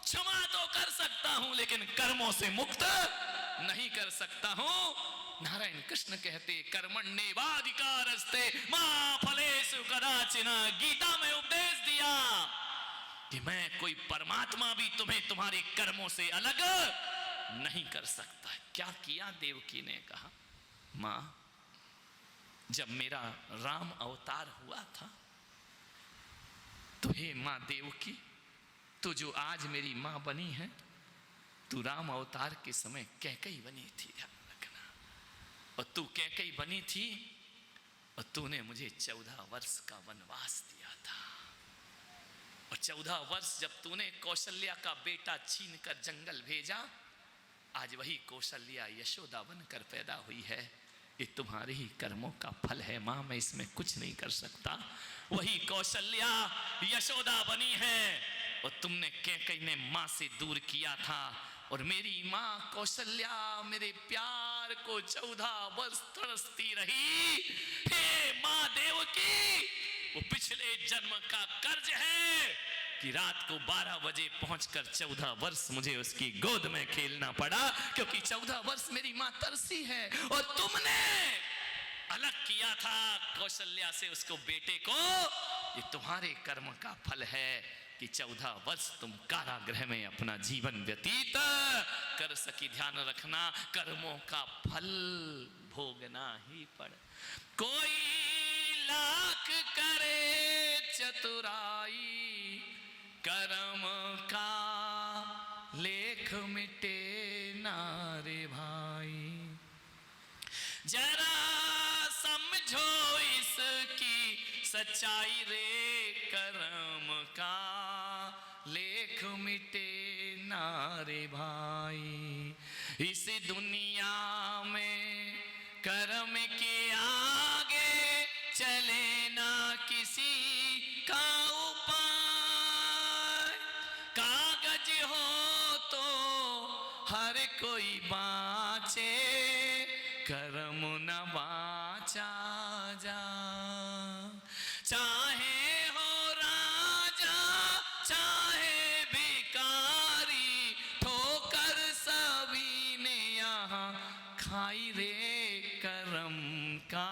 क्षमा तो कर सकता हूं, लेकिन कर्मों से मुक्त नहीं कर सकता हूं। नारायण कृष्ण कहते, कर्मण्येवाधिकारस्ते मा फलेषु कदाचन। गीता में उपदेश दिया कि मैं कोई परमात्मा भी तुम्हें तुम्हारे कर्मों से अलग नहीं कर सकता। क्या किया? देवकी ने कहा, मां, जब मेरा राम अवतार हुआ था, तो हे मां देवकी, तू जो आज मेरी मां बनी है, तू राम अवतार के समय कैकेयी बनी थी, ध्यान रखना। और तू कैकेयी बनी थी और तूने मुझे 14 वर्ष का वनवास दिया था। और 14 वर्ष जब तूने कौशल्या का बेटा छीन कर जंगल भेजा, आज वही कौशल्या यशोदा बनकर पैदा हुई है। ये तुम्हारे ही कर्मों का फल है मां, मैं इसमें कुछ नहीं कर सकता। वही कौशल्या यशोदा बनी है और तुमने कैकेयी ने मां से दूर किया था। और मेरी मां कौशल्या मेरे प्यार को 14 वर्ष तरसती रही। हे मां देवकी, वो पिछले जन्म का कर्ज है कि रात को 12 बजे पहुंचकर 14 वर्ष मुझे उसकी गोद में खेलना पड़ा, क्योंकि 14 वर्ष मेरी मां तरसी है। और तुमने अलग किया था कौशल्या से उसको, बेटे को। ये तुम्हारे कर्म का फल है कि 14 वर्ष तुम कारागृह में अपना जीवन व्यतीत कर सकी। ध्यान रखना, कर्मों का फल भोगना ही पड़े। कोई लाख करे चतुराई, कर्म का लेख मिटे ना रे भाई। जरा समझो इसकी सच्चाई रे, कर्म का लेख मिटे ना रे भाई। इस दुनिया में कर्म के आगे चले ना किसी का उपाय। कागज हो तो हर कोई बाँचे, कर्म न बाँचा जा। चाहे हो राजा चाहे भिखारी, ठोकर सभी ने यहाँ खाई रे। कर्म का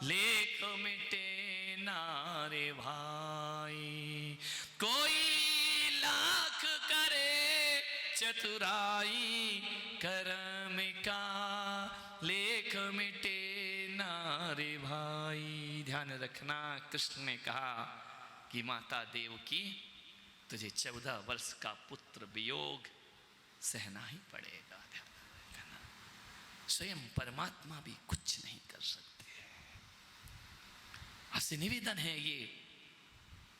लेख मिटे ना रे भाई। कोई चतुराई करम का लेख मिटे नारे भाई। ध्यान रखना, कृष्ण ने कहा कि माता देवकी तुझे 14 वर्ष का पुत्र वियोग सहना ही पड़ेगा। ध्यान रखना, स्वयं परमात्मा भी कुछ नहीं कर सकते। आपसे निवेदन है, ये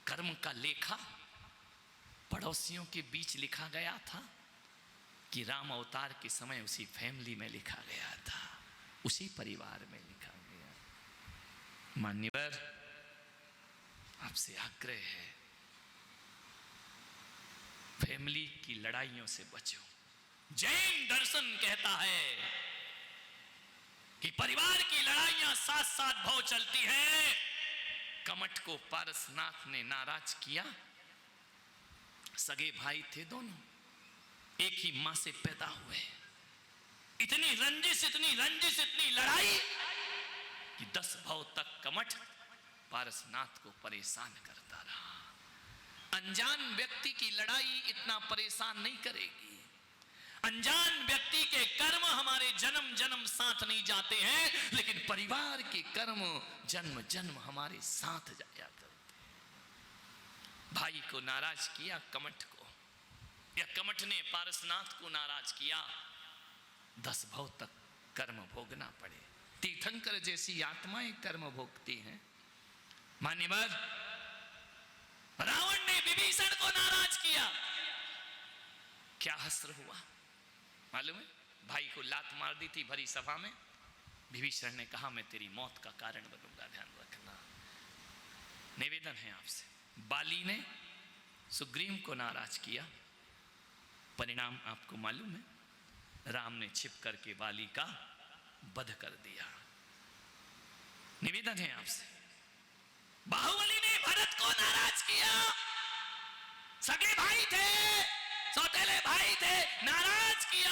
कर्म का लेखा पड़ोसियों के बीच लिखा गया था कि राम अवतार के समय उसी फैमिली में लिखा गया था, उसी परिवार में लिखा गया। मान्यवर, आपसे आग्रह है, फैमिली की लड़ाइयों से बचो। जैन दर्शन कहता है कि परिवार की लड़ाइयां साथ साथ भाव चलती हैं। कमठ को पारसनाथ ने नाराज किया। सगे भाई थे दोनों, एक ही मां से पैदा हुए। इतनी रंजिश, इतनी लड़ाई कि 10 भाव तक कमठ पारसनाथ को परेशान करता रहा। अनजान व्यक्ति की लड़ाई इतना परेशान नहीं करेगी। अनजान व्यक्ति के कर्म हमारे जन्म जन्म साथ नहीं जाते हैं, लेकिन परिवार के कर्म जन्म जन्म हमारे साथ जाया करते। भाई को नाराज किया कमठ को, या कमठ ने पारसनाथ को नाराज किया, 10 भाव तक कर्म भोगना पड़े। तीर्थंकर जैसी आत्माएं कर्म भोगती हैं। मान्यवर, रावण ने विभीषण को नाराज किया, क्या हस्र हुआ मालूम है? भाई को लात मार दी थी भरी सभा में। विभीषण ने कहा मैं तेरी मौत का कारण बनूंगा। ध्यान रखना, निवेदन है आपसे। बाली ने सुग्रीव को नाराज किया, परिणाम आपको मालूम है, राम ने छिप करके बाली का वध कर दिया। निवेदन है आपसे, बाहुबली ने भरत को नाराज किया, सगे भाई थे, सौतेले भाई थे, नाराज किया।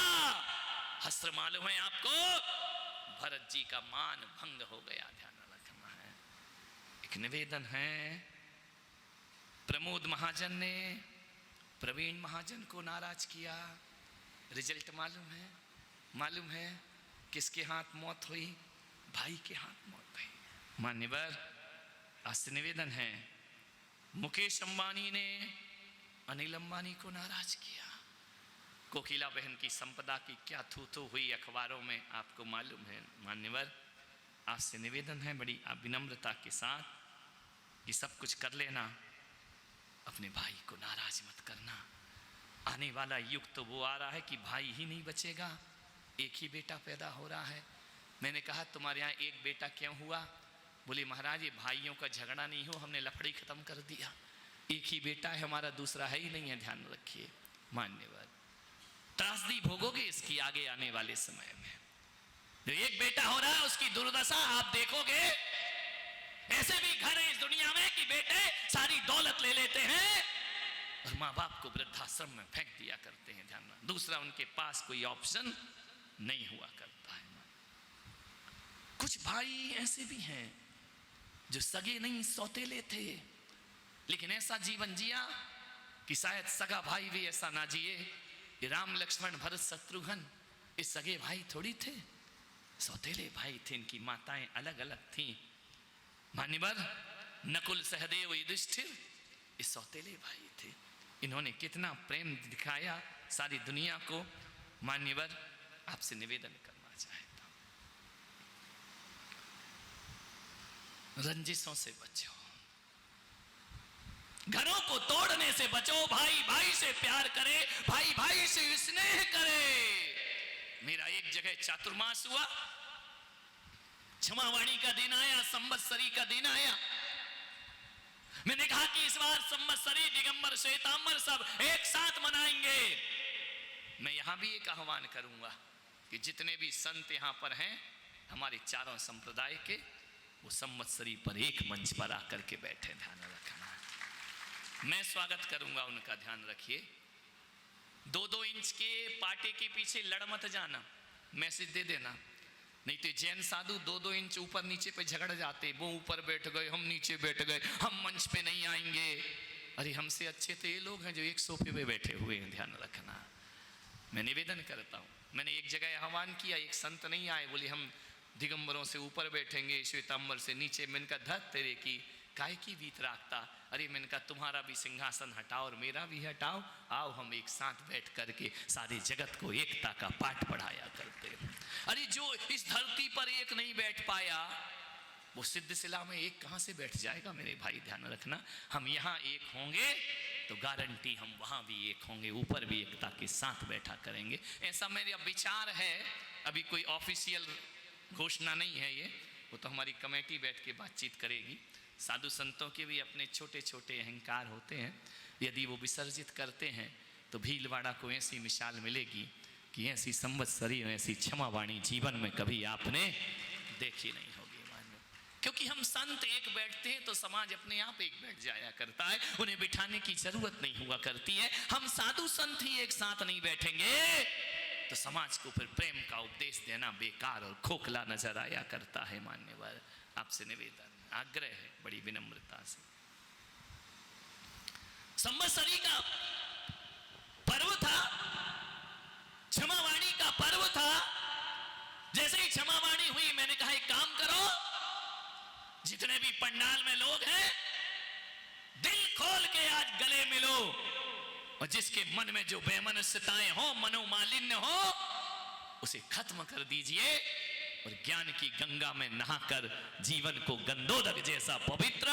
हस्र मालूम है आपको, भरत जी का मान भंग हो गया। ध्यान रखना है। एक निवेदन है, प्रमोद महाजन ने प्रवीण महाजन को नाराज किया। रिजल्ट मालूम है किसके हाथ मौत हुई? भाई के हाथ मौत हुई। मान्यवर, आज निवेदन है, मुकेश अंबानी ने अनिल अंबानी को नाराज किया। कोकिला बहन की संपदा की क्या थू हुई अखबारों में, आपको मालूम है। मान्यवर, आपसे निवेदन है बड़ी विनम्रता के साथ कि सब कुछ कर लेना, अपने भाई को नाराज मत करना। आने वाला युग तो वो आ रहा है कि भाई ही नहीं बचेगा, एक ही बेटा पैदा हो रहा है। मैंने कहा तुम्हारे यहाँ एक बेटा क्यों हुआ? बोले महाराज ये भाइयों का झगड़ा नहीं हो, हमने लफड़ी खत्म कर दिया, एक ही बेटा है हमारा, दूसरा है ही नहीं है। ध्यान रखिए मान्यवर, त्रासदी भोगोगे इसकी आगे आने वाले समय में। जो एक बेटा हो रहा है उसकी दुर्दशा आप देखोगे। ऐसे भी घर हैं इस दुनिया में कि बेटे सारी दौलत ले लेते हैं और माँ बाप को वृद्धाश्रम में फेंक दिया करते हैं। ध्यान रखना, दूसरा उनके पास कोई ऑप्शन नहीं हुआ करता है। कुछ भाई ऐसे भी हैं जो सगे नहीं सौतेले थे, लेकिन ऐसा जीवन जिया कि शायद सगा भाई भी ऐसा ना जिए। राम लक्ष्मण भरत शत्रुघ्न ये सगे भाई थोड़ी थे, सौतेले भाई थे। इनकी माताएं अलग अलग थीं। मान्यवर, नकुल सहदेव युधिष्ठिर ये सौतेले भाई थे। इन्होंने कितना प्रेम दिखाया सारी दुनिया को। मान्यवर, आपसे निवेदन करना चाहता हूं, रंजिशों से बचो, घरों को तोड़ने से बचो। भाई भाई से प्यार करे, भाई भाई से स्नेह करे। मेरा एक जगह चातुर्मास हुआ, क्षमावाणी का दिन आया, संवत्सरी का दिन आया। मैंने कहा कि इस बार संवत्सरी दिगंबर श्वेतांबर सब एक साथ मनाएंगे। मैं यहां भी एक आह्वान करूंगा कि जितने भी संत यहां पर हैं हमारे चारों संप्रदाय के, वो संवत्सरी पर एक मंच पर आकर के बैठे। ध्यान रखना, मैं स्वागत करूंगा उनका, ध्यान रखिए। 2-2 इंच के पाटे के पीछे लड़ मत जाना, मैसेज दे देना। नहीं तो जैन साधु 2-2 इंच ऊपर नीचे पे झगड़ जाते, वो ऊपर बैठ गए, हम नीचे बैठ गए, हम मंच पे नहीं आएंगे। अरे हमसे अच्छे तो ये लोग हैं जो एक सोफे पे बैठे हुए हैं। ध्यान रखना, मैं निवेदन करता हूँ। मैंने एक जगह आह्वान किया, एक संत नहीं आए, बोले हम दिगंबरों से ऊपर बैठेंगे, श्वेतांबर से नीचे। मैंने कहा धत तेरे की काय की वीत राखता। अरे मैंने कहा तुम्हारा भी सिंहासन हटाओ और मेरा भी हटाओ, आओ हम एक साथ बैठ करके सारे जगत को एकता का पाठ पढ़ाया करते। अरे जो इस धरती पर एक नहीं बैठ पाया, वो सिद्धशिला में एक कहां से बैठ जाएगा? मेरे भाई ध्यान रखना, हम यहाँ एक होंगे तो गारंटी हम वहां भी एक होंगे, ऊपर भी एकता के साथ बैठा करेंगे। ऐसा मेरा विचार है। अभी कोई ऑफिशियल घोषणा नहीं है ये, वो तो हमारी कमेटी बैठ के बातचीत करेगी। साधु संतों के भी अपने छोटे छोटे अहंकार होते हैं, यदि वो विसर्जित करते हैं तो भीलवाड़ा को ऐसी मिसाल मिलेगी कि ऐसी संवत्सरी, ऐसी क्षमावाणी जीवन में कभी आपने देखी नहीं होगी। क्योंकि हम संत एक बैठते हैं तो समाज अपने आप एक बैठ जाया करता है, उन्हें बिठाने की जरूरत नहीं हुआ करती है। हम साधु संत ही एक साथ नहीं बैठेंगे तो समाज को फिर प्रेम का उपदेश देना बेकार और खोखला नजर आया करता है। मान्यवर, आपसे निवेदन, आग्रह है बड़ी विनम्रता से। संवत्सरी का पर्व था, क्षमावाणी का पर्व था। जैसे ही क्षमावाणी हुई, मैंने कहा एक काम करो, जितने भी पंडाल में लोग हैं दिल खोल के आज गले मिलो, और जिसके मन में जो बेमनस्यताएं हो, मनोमालिन्य हो, उसे खत्म कर दीजिए और ज्ञान की गंगा में नहाकर जीवन को गंधोदक जैसा पवित्र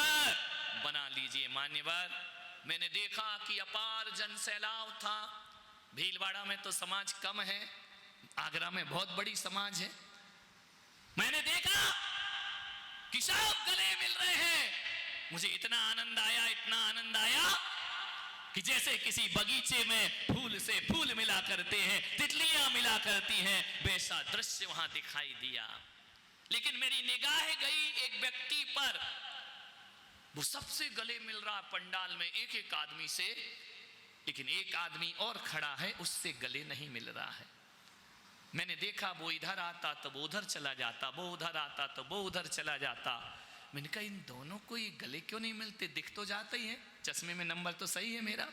बना लीजिए। मान्यवर, मैंने देखा कि अपार जन सैलाव था। भीलवाड़ा में तो समाज कम है, आगरा में बहुत बड़ी समाज है। मैंने देखा कि सब गले मिल रहे हैं। मुझे इतना आनंद आया, इतना आनंद आया कि जैसे किसी बगीचे में फूल से फूल मिला करते हैं, तितलियां मिला करती हैं, वैसा दृश्य वहां दिखाई दिया। लेकिन मेरी निगाह गई एक व्यक्ति पर, वो सबसे गले मिल रहा पंडाल में एक एक आदमी से, लेकिन एक आदमी और खड़ा है, उससे गले नहीं मिल रहा है। मैंने देखा वो इधर आता तो वो उधर चला जाता, वो उधर आता तो वो उधर चला जाता। मैंने कहा इन दोनों को ये गले क्यों नहीं मिलते? दिख तो जाते ही है, चश्मे में नंबर तो सही है मेरा।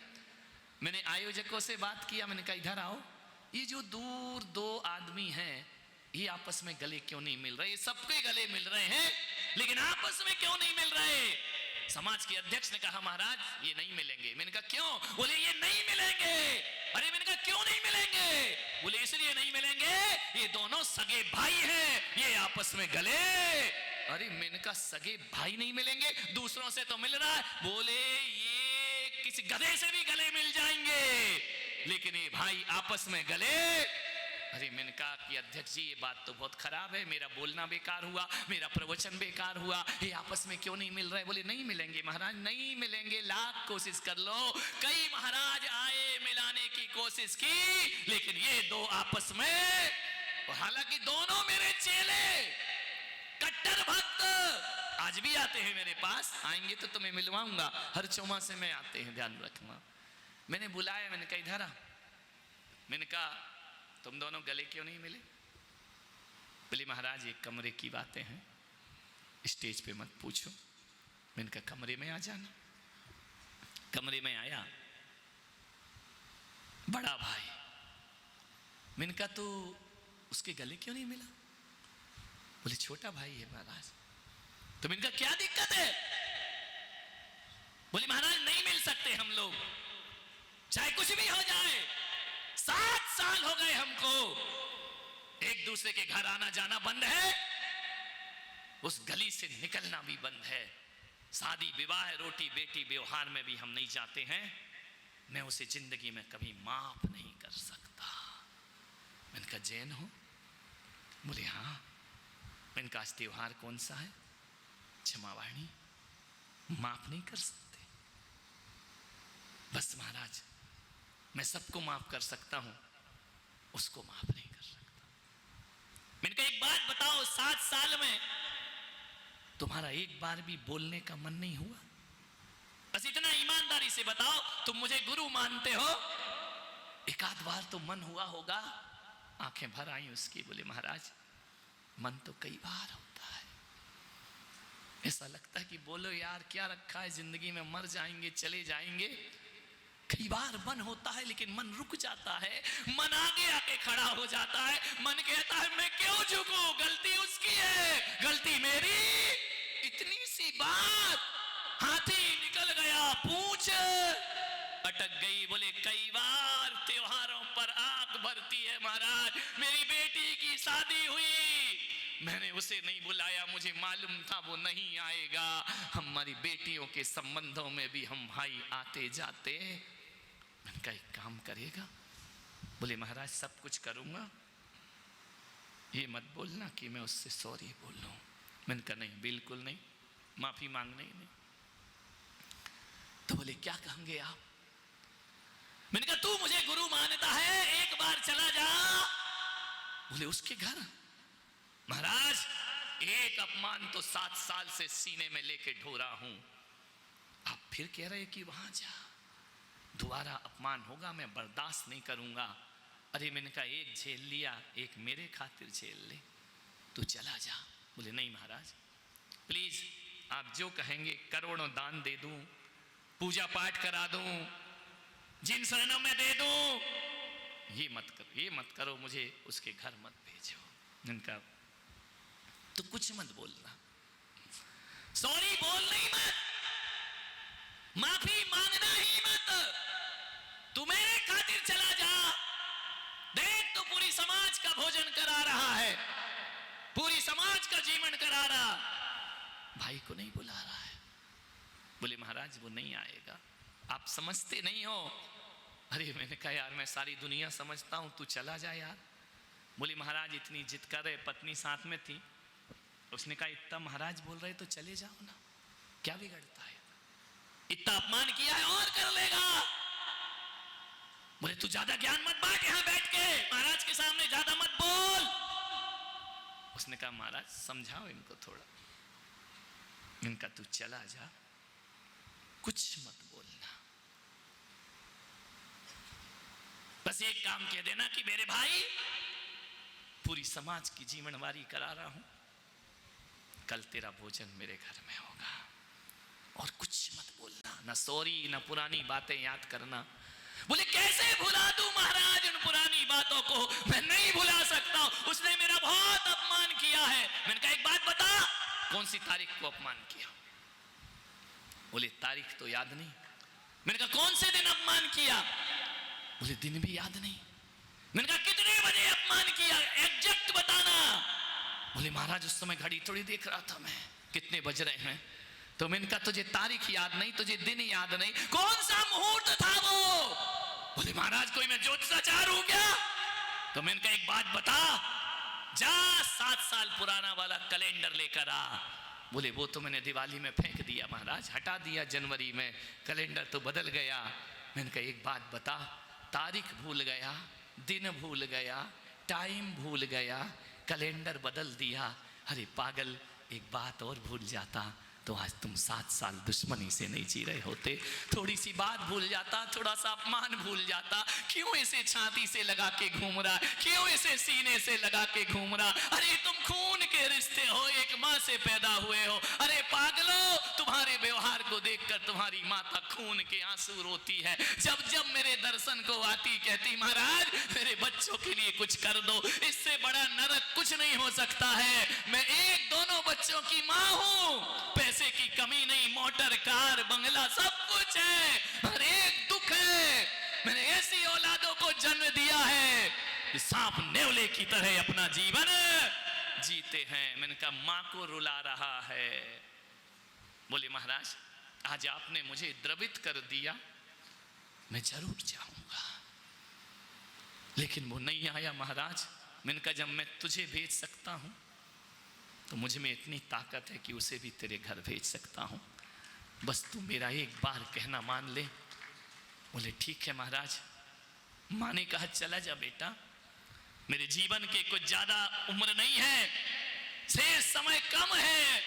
मैंने आयोजकों से बात किया, मैंने कहा इधर आओ, ये जो दूर दो आदमी हैं ये आपस में गले क्यों नहीं मिल रहे? ये सबके गले मिल रहे हैं लेकिन आपस में क्यों नहीं मिल रहे? समाज के अध्यक्ष ने कहा महाराज ये नहीं मिलेंगे। मैंने कहा क्यों? बोले ये नहीं मिलेंगे। अरे मैंने कहा क्यों नहीं मिलेंगे? बोले इसलिए नहीं मिलेंगे, ये दोनों सगे भाई हैं, ये आपस में गले। अरे मैंने कहा सगे भाई नहीं मिलेंगे, दूसरों से तो मिल रहा है। बोले ये किसी गधे से भी गले मिल जाएंगे लेकिन ये भाई आपस में गले। अरे मैंने कहा कि अध्यक्ष जी ये बात तो बहुत खराब है, मेरा बोलना बेकार हुआ, मेरा प्रवचन बेकार हुआ, ये आपस में क्यों नहीं मिल रहे? बोले नहीं मिलेंगे महाराज, नहीं मिलेंगे, लाख कोशिश कर लो। कई महाराज आए, मिलाने की कोशिश की, लेकिन ये दो आपस में, और हालांकि दोनों मेरे चेले कट्टर भक्त आज भी आते हैं मेरे पास, आएंगे तो तुम्हें मिलवाऊंगा, हर चौमासे में आते हैं, ध्यान रखना। मैंने बुलाया, मैंने कहा इधर आ। मैंने कहा तुम दोनों गले क्यों नहीं मिले? बोले महाराज ये कमरे की बातें हैं, स्टेज पे मत पूछो। मैंने कहा कमरे में आ जाना। कमरे में आया, बड़ा भाई। मैंने कहा तो उसके गले क्यों नहीं मिला? बोले छोटा भाई है महाराज। तो मैंने कहा क्या दिक्कत है? बोले महाराज नहीं मिल सकते हम लोग, चाहे कुछ भी हो जाए। 7 साल हो गए हमको, एक दूसरे के घर आना जाना बंद है, उस गली से निकलना भी बंद है। शादी विवाह रोटी बेटी व्यवहार में भी हम नहीं जाते हैं। मैं उसे जिंदगी में कभी माफ नहीं कर सकता। मैंने कहा जैन हो? बोले हाँ। मैंने कहा आज त्योहार कौन सा है? क्षमावाणी। माफ नहीं कर सकते? बस महाराज मैं सबको माफ कर सकता हूं, उसको माफ नहीं कर सकता। मैंने कहा एक बात बताओ, 7 साल में तुम्हारा एक बार भी बोलने का मन नहीं हुआ? बस इतना ईमानदारी से बताओ, तुम मुझे गुरु मानते हो, एक आध बार तो मन हुआ होगा? आंखें भर आई उसकी। बोले महाराज मन तो कई बार होता है, ऐसा लगता है कि बोलो यार क्या रखा है जिंदगी में, मर जाएंगे चले जाएंगे। कई बार मन होता है लेकिन मन रुक जाता है, मन आगे आके खड़ा हो जाता है, मन कहता है मैं क्यों झुकूं, गलती उसकी है, गलती मेरी। इतनी सी बात, हाथी निकल गया, पूंछ अटक गई। बोले कई बार त्योहारों पर आंख भरती है महाराज, मेरी बेटी की शादी हुई, मैंने उसे नहीं बुलाया, मुझे मालूम था वो नहीं आएगा। हमारी बेटियों के संबंधों में भी हम भाई आते जाते। मैंने कहा एक काम करेगा? बोले महाराज सब कुछ करूंगा, ये मत बोलना कि मैं उससे सॉरी बोल लूं। मैंने कहा नहीं, बिल्कुल नहीं, माफी मांगने ही नहीं। तो बोले क्या कहेंगे आप? मैंने कहा तू मुझे गुरु मानता है, एक बार चला जा। बोले उसके घर? महाराज एक अपमान तो 7 साल से सीने में लेके ढो रहा हूं, आप फिर कह रहे कि वहां जा, दोबारा अपमान होगा, मैं बर्दाश्त नहीं करूंगा। अरे मैंने कहा एक झेल लिया, एक मेरे खातिर झेल ले, तू चला जा। बोले नहीं महाराज प्लीज, आप जो कहेंगे करोड़ों दान दे दूं, पूजा पाठ करा दूं, जिन शरणों में दे दूं, ये मत करो, ये मत करो, मुझे उसके घर मत भेजो। इनका तो कुछ मत बोलना, सॉरी बोलना ही मत, माफी मांगना ही मत, तू मेरे खातिर चला जा। देख तो पूरी समाज का भोजन करा रहा है, पूरी समाज का जीवन करा रहा, भाई को नहीं बुला रहा है। बोले महाराज वो नहीं आएगा, आप समझते नहीं हो। अरे मैंने कहा यार मैं सारी दुनिया समझता हूं, तू चला जा यार। बोले महाराज इतनी जिद कर रहे, पत्नी साथ में थी, उसने कहा इतना महाराज बोल रहे तो चले जाओ ना, क्या बिगड़ता है, इतना अपमान किया है और कर लेगा। बोले तू ज्यादा ज्ञान मत बांट, यहां बैठ के महाराज के सामने ज्यादा मत बोल। उसने कहा महाराज समझाओ इनको थोड़ा। इनका तू चला जा, कुछ मत बोलना, बस एक काम कह देना कि मेरे भाई पूरी समाज की जीवनवारी करा रहा हूं, कल तेरा भोजन मेरे घर में होगा, और कुछ मत बोलना, ना सॉरी ना पुरानी बातें याद करना। बोले कैसे भुला दूं महाराज उन पुरानी बातों को, मैं नहीं भुला सकता, उसने मेरा बहुत अपमान किया है। मैंने कहा एक बात बता, कौन सी तारीख को अपमान किया? बोले तारीख तो याद नहीं। मैंने कहा कौन से दिन अपमान किया? बोले दिन भी याद नहीं। मैंने कहा कितने बजे अपमान किया, एग्जैक्ट बताना। बोले महाराज उस समय घड़ी थोड़ी देख रहा था मैं, कितने बज रहे हैं। तो मैंने कहा तुझे तारीख याद नहीं, तुझे दिन याद नहीं, कौन सा मुहूर्त था वो? बोले महाराज कोई मैं ज्योतिषाचार हूं क्या? तो मैंने कहा एक बात बता, जा 7 साल पुराना वाला कैलेंडर लेकर आ। बोले वो तो मैंने दिवाली में फेंक दिया महाराज, हटा दिया जनवरी में, कैलेंडर तो बदल गया। मैंने कहा एक बात बता, तारीख भूल गया, दिन भूल गया, टाइम भूल गया, कैलेंडर बदल दिया। अरे पागल, एक बात और भूल जाता तो आज तुम 7 साल दुश्मनी से नहीं जी रहे होते। थोड़ी सी बात भूल जाता, थोड़ा सा अपमान भूल जाता, क्यों इसे छाती से लगा के घूम रहा, क्यों इसे सीने से लगा के घूम रहा? अरे तुम खून के रिश्ते हो, एक माँ से पैदा हुए हो। अरे पागलो, तुम्हारे व्यवहार को देखकर तुम्हारी माता खून के आंसू रोती है। जब जब मेरे दर्शन को आती कहती महाराज मेरे बच्चों के लिए कुछ कर दो, इससे बड़ा नरक कुछ नहीं हो सकता है। मैं एक दोनों बच्चों की माँ हूं, पैसे की कमी नहीं, मोटर कार बंगला सब कुछ है, हर एक दुख है। मैंने ऐसी औलादों को जन्म दिया है कि सांप नेवले की तरह अपना जीवन जीते हैं। मैंने कहा माँ को रुला रहा है। बोले महाराज आज आपने मुझे द्रवित कर दिया, मैं जरूर जाऊंगा, लेकिन वो नहीं आया महाराज। मैंने कहा जब मैं तुझे भेज सकता हूं तो मुझ में इतनी ताकत है कि उसे भी तेरे घर भेज सकता हूं, बस तू मेरा एक बार कहना मान ले। बोले ठीक है महाराज। माँ ने कहा चला जा बेटा, मेरे जीवन के कुछ ज्यादा उम्र नहीं है, शेष समय कम है,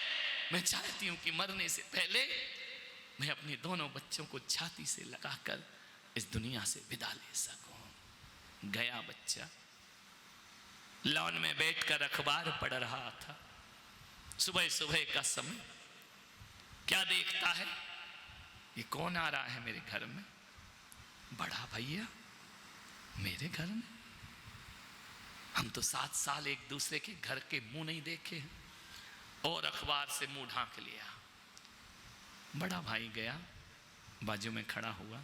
मैं चाहती हूं कि मरने से पहले मैं अपने दोनों बच्चों को छाती से लगाकर इस दुनिया से विदा ले सकूं। गया बच्चा, लॉन में बैठकर अखबार पढ़ रहा था। सुबह सुबह का समय, क्या देखता है, ये कौन आ रहा है मेरे घर में? बड़ा भैया मेरे घर में? हम तो 7 साल एक दूसरे के घर के मुंह नहीं देखे और अखबार से मुंह ढांक लिया। बड़ा भाई गया, बाजू में खड़ा हुआ,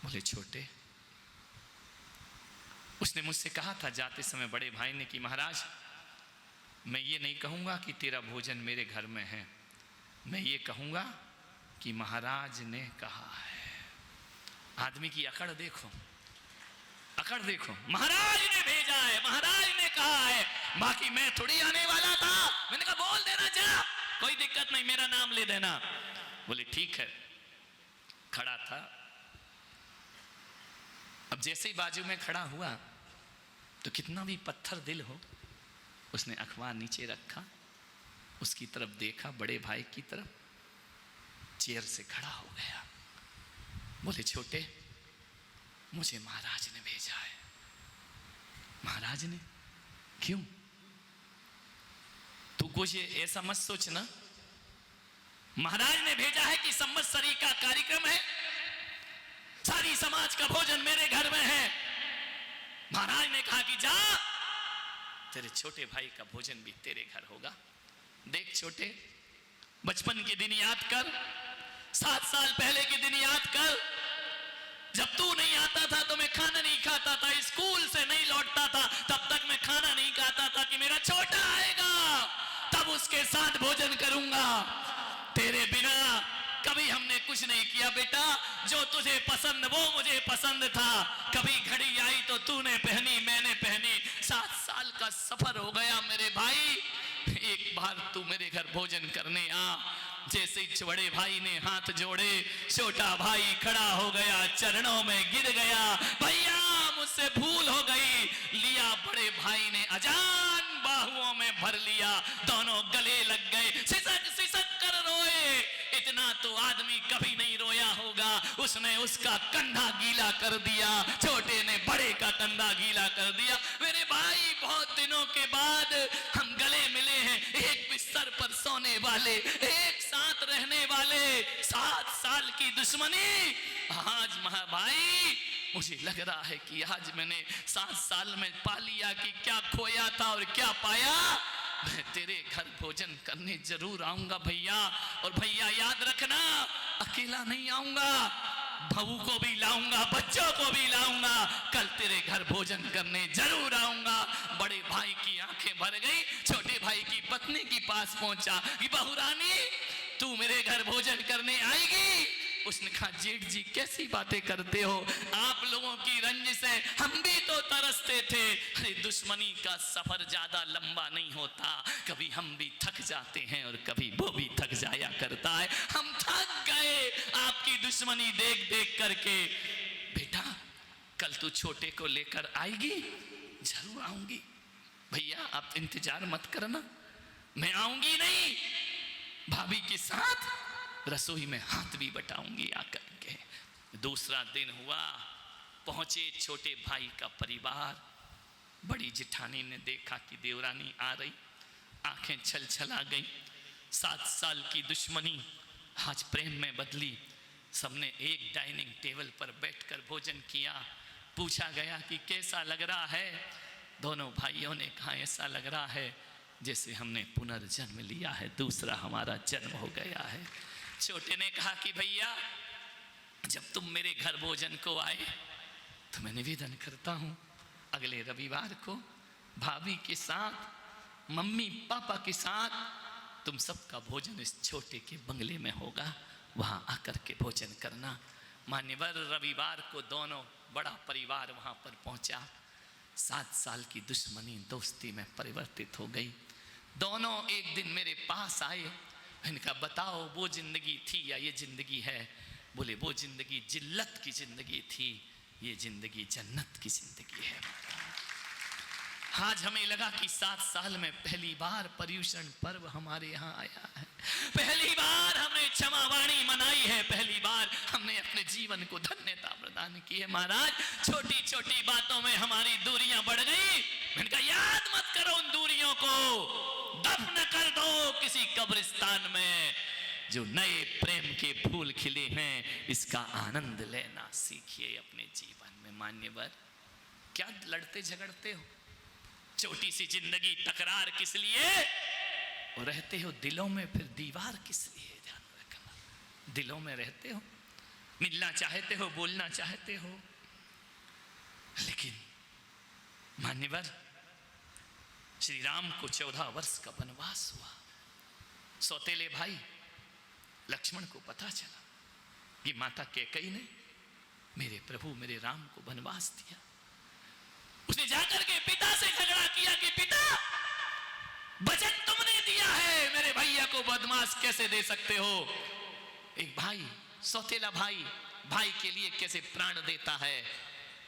बोले छोटे, उसने मुझसे कहा था जाते समय बड़े भाई ने कि महाराज मैं ये नहीं कहूँगा कि तेरा भोजन मेरे घर में है, मैं ये कहूँगा कि महाराज ने कहा है। आदमी की अकड़ देखो, अकड़ देखो, महाराज ने भेजा है, महाराज ने कहा है, बाकी मैं थोड़ी आने वाला था। मैंने कहा बोल देना जा, कोई दिक्कत नहीं, मेरा नाम ले देना। बोले ठीक है। खड़ा था, अब जैसे ही बाजू में खड़ा हुआ तो कितना भी पत्थर दिल हो, उसने अखबार नीचे रखा, उसकी तरफ देखा, बड़े भाई की तरफ, चेयर से खड़ा हो गया। बोले छोटे, मुझे महाराज ने भेजा है। महाराज ने? क्यों? तू कुछ ऐसा मत सोचना, महाराज ने भेजा है कि संवत्सरी का कार्यक्रम है, सारी समाज का भोजन मेरे घर में है। महाराज ने कहा कि जा, तेरे छोटे भाई का भोजन भी तेरे घर होगा। देख छोटे, बचपन के दिन याद कर, 7 साल पहले के दिन याद कर, जब तू नहीं आता था तो मैं खाना नहीं खाता था, स्कूल से नहीं लौटता था तब तक मैं खाना नहीं खाता था कि मेरा छोटा आएगा तब उसके साथ भोजन करूंगा। तेरे बिना कभी हमने कुछ नहीं किया बेटा, जो तुझे पसंद वो मुझे पसंद था। कभी घड़ी आई तो तूने पहनी, मैंने पहनी, 7 साल का सफर हो गया मेरे भाई, एक बार तू मेरे घर भोजन करने आ। जैसे ही बड़े भाई ने हाथ जोड़े, छोटा भाई खड़ा हो गया, चरणों में गिर गया, भैया मुझसे भूल हो गई। लिया बड़े भाई ने अजान बाहुओं में भर लिया, दोनों गले लग गए, सिसक सिसक कर रोए। इतना तो आदमी कभी नहीं रोया होगा। उसने उसका कंधा गीला कर दिया, छोटे ने बड़े का कंधा गीला कर दिया। मेरे भाई बहुत दिनों के बाद हम गले मिले हैं, एक बिस्तर पर सोने वाले, एक साथ रहने वाले, 7 साल की दुश्मनी। आज भाई मुझे लग रहा है कि आज मैंने 7 साल में पा लिया कि क्या खोया था और क्या पाया। मैं तेरे घर भोजन करने जरूर आऊंगा भैया, और भैया याद रखना अकेला नहीं आऊंगा, बहू को भी लाऊंगा, बच्चों को भी लाऊंगा, कल तेरे घर भोजन करने जरूर आऊंगा। बड़े भाई की आंखें भर गई, छोटे भाई की पत्नी के पास पहुंचा कि बहू रानी तू मेरे घर भोजन करने आएगी? उसने कहा जेठ जी कैसी बातें करते हो, आप लोगों की रंज से हम भी तो तरसते थे। अरे दुश्मनी का सफर ज्यादा लंबा नहीं होता, कभी हम भी थक जाते हैं और कभी वो भी थक जाया करता है। हम थक गए आपकी दुश्मनी देख देख करके। बेटा कल तू छोटे को लेकर आएगी? जरूर आऊंगी भैया, आप इंतजार मत करना, मैं आऊंगी नहीं, भाभी के साथ रसोई में हाथ भी बटाऊंगी आकर के। दूसरा दिन हुआ, पहुंचे छोटे भाई का परिवार। बड़ी जिठानी ने देखा कि देवरानी आ रही, आंखें छलछला गई। 7 साल की दुश्मनी आज प्रेम में बदली। सबने एक डाइनिंग टेबल पर बैठकर भोजन किया। पूछा गया कि कैसा लग रहा है? दोनों भाइयों ने कहा ऐसा लग रहा है जैसे हमने पुनर्जन्म लिया है, दूसरा हमारा जन्म हो गया है। छोटे ने कहा कि भैया जब तुम मेरे घर भोजन को आए तो मैं निवेदन करता हूं अगले रविवार को भाभी के साथ, मम्मी पापा के साथ तुम सबका भोजन इस छोटे के बंगले में होगा, वहां आकर के भोजन करना। मान्यवर रविवार को दोनों बड़ा परिवार वहां पर पहुंचा। 7 साल की दुश्मनी दोस्ती में परिवर्तित हो गई। दोनों एक दिन मेरे पास आए, इनका बताओ वो जिंदगी थी या ये जिंदगी है? बोले वो जिंदगी जिल्लत की जिंदगी थी, ये जिंदगी जन्नत की जिंदगी है। आज हमें लगा कि 7 साल में पहली बार पर्युषण पर्व हमारे यहाँ आया है, पहली बार हमने क्षमावाणी मनाई है, पहली बार हमने अपने जीवन को धन्यता प्रदान की है। महाराज छोटी छोटी बातों में हमारी दूरियां बढ़ गई। मैंने कहा याद मत करो उन दूरियों को, दफन कर दो किसी कब्रिस्तान में। जो नए प्रेम के फूल खिले हैं, इसका आनंद लेना सीखिए अपने जीवन में। मान्यवर, क्या लड़ते झगड़ते हो? छोटी सी जिंदगी, तकरार किस लिए? और रहते हो दिलों में, फिर दीवार किस लिए? ध्यान रखना, दिलों में रहते हो, मिलना चाहते हो, बोलना चाहते हो, लेकिन मान्यवर, श्री राम को 14 वर्ष का वनवास हुआ। सौतेले भाई लक्ष्मण को पता चला कि माता कैकेयी ने मेरे प्रभु मेरे राम को वनवास दिया। उसने जाकर के पिता से झगड़ा किया कि पिता, वचन तुमने दिया है, मेरे भैया को बदमाश कैसे दे सकते हो? एक भाई, सौतेला भाई, भाई के लिए कैसे प्राण देता है।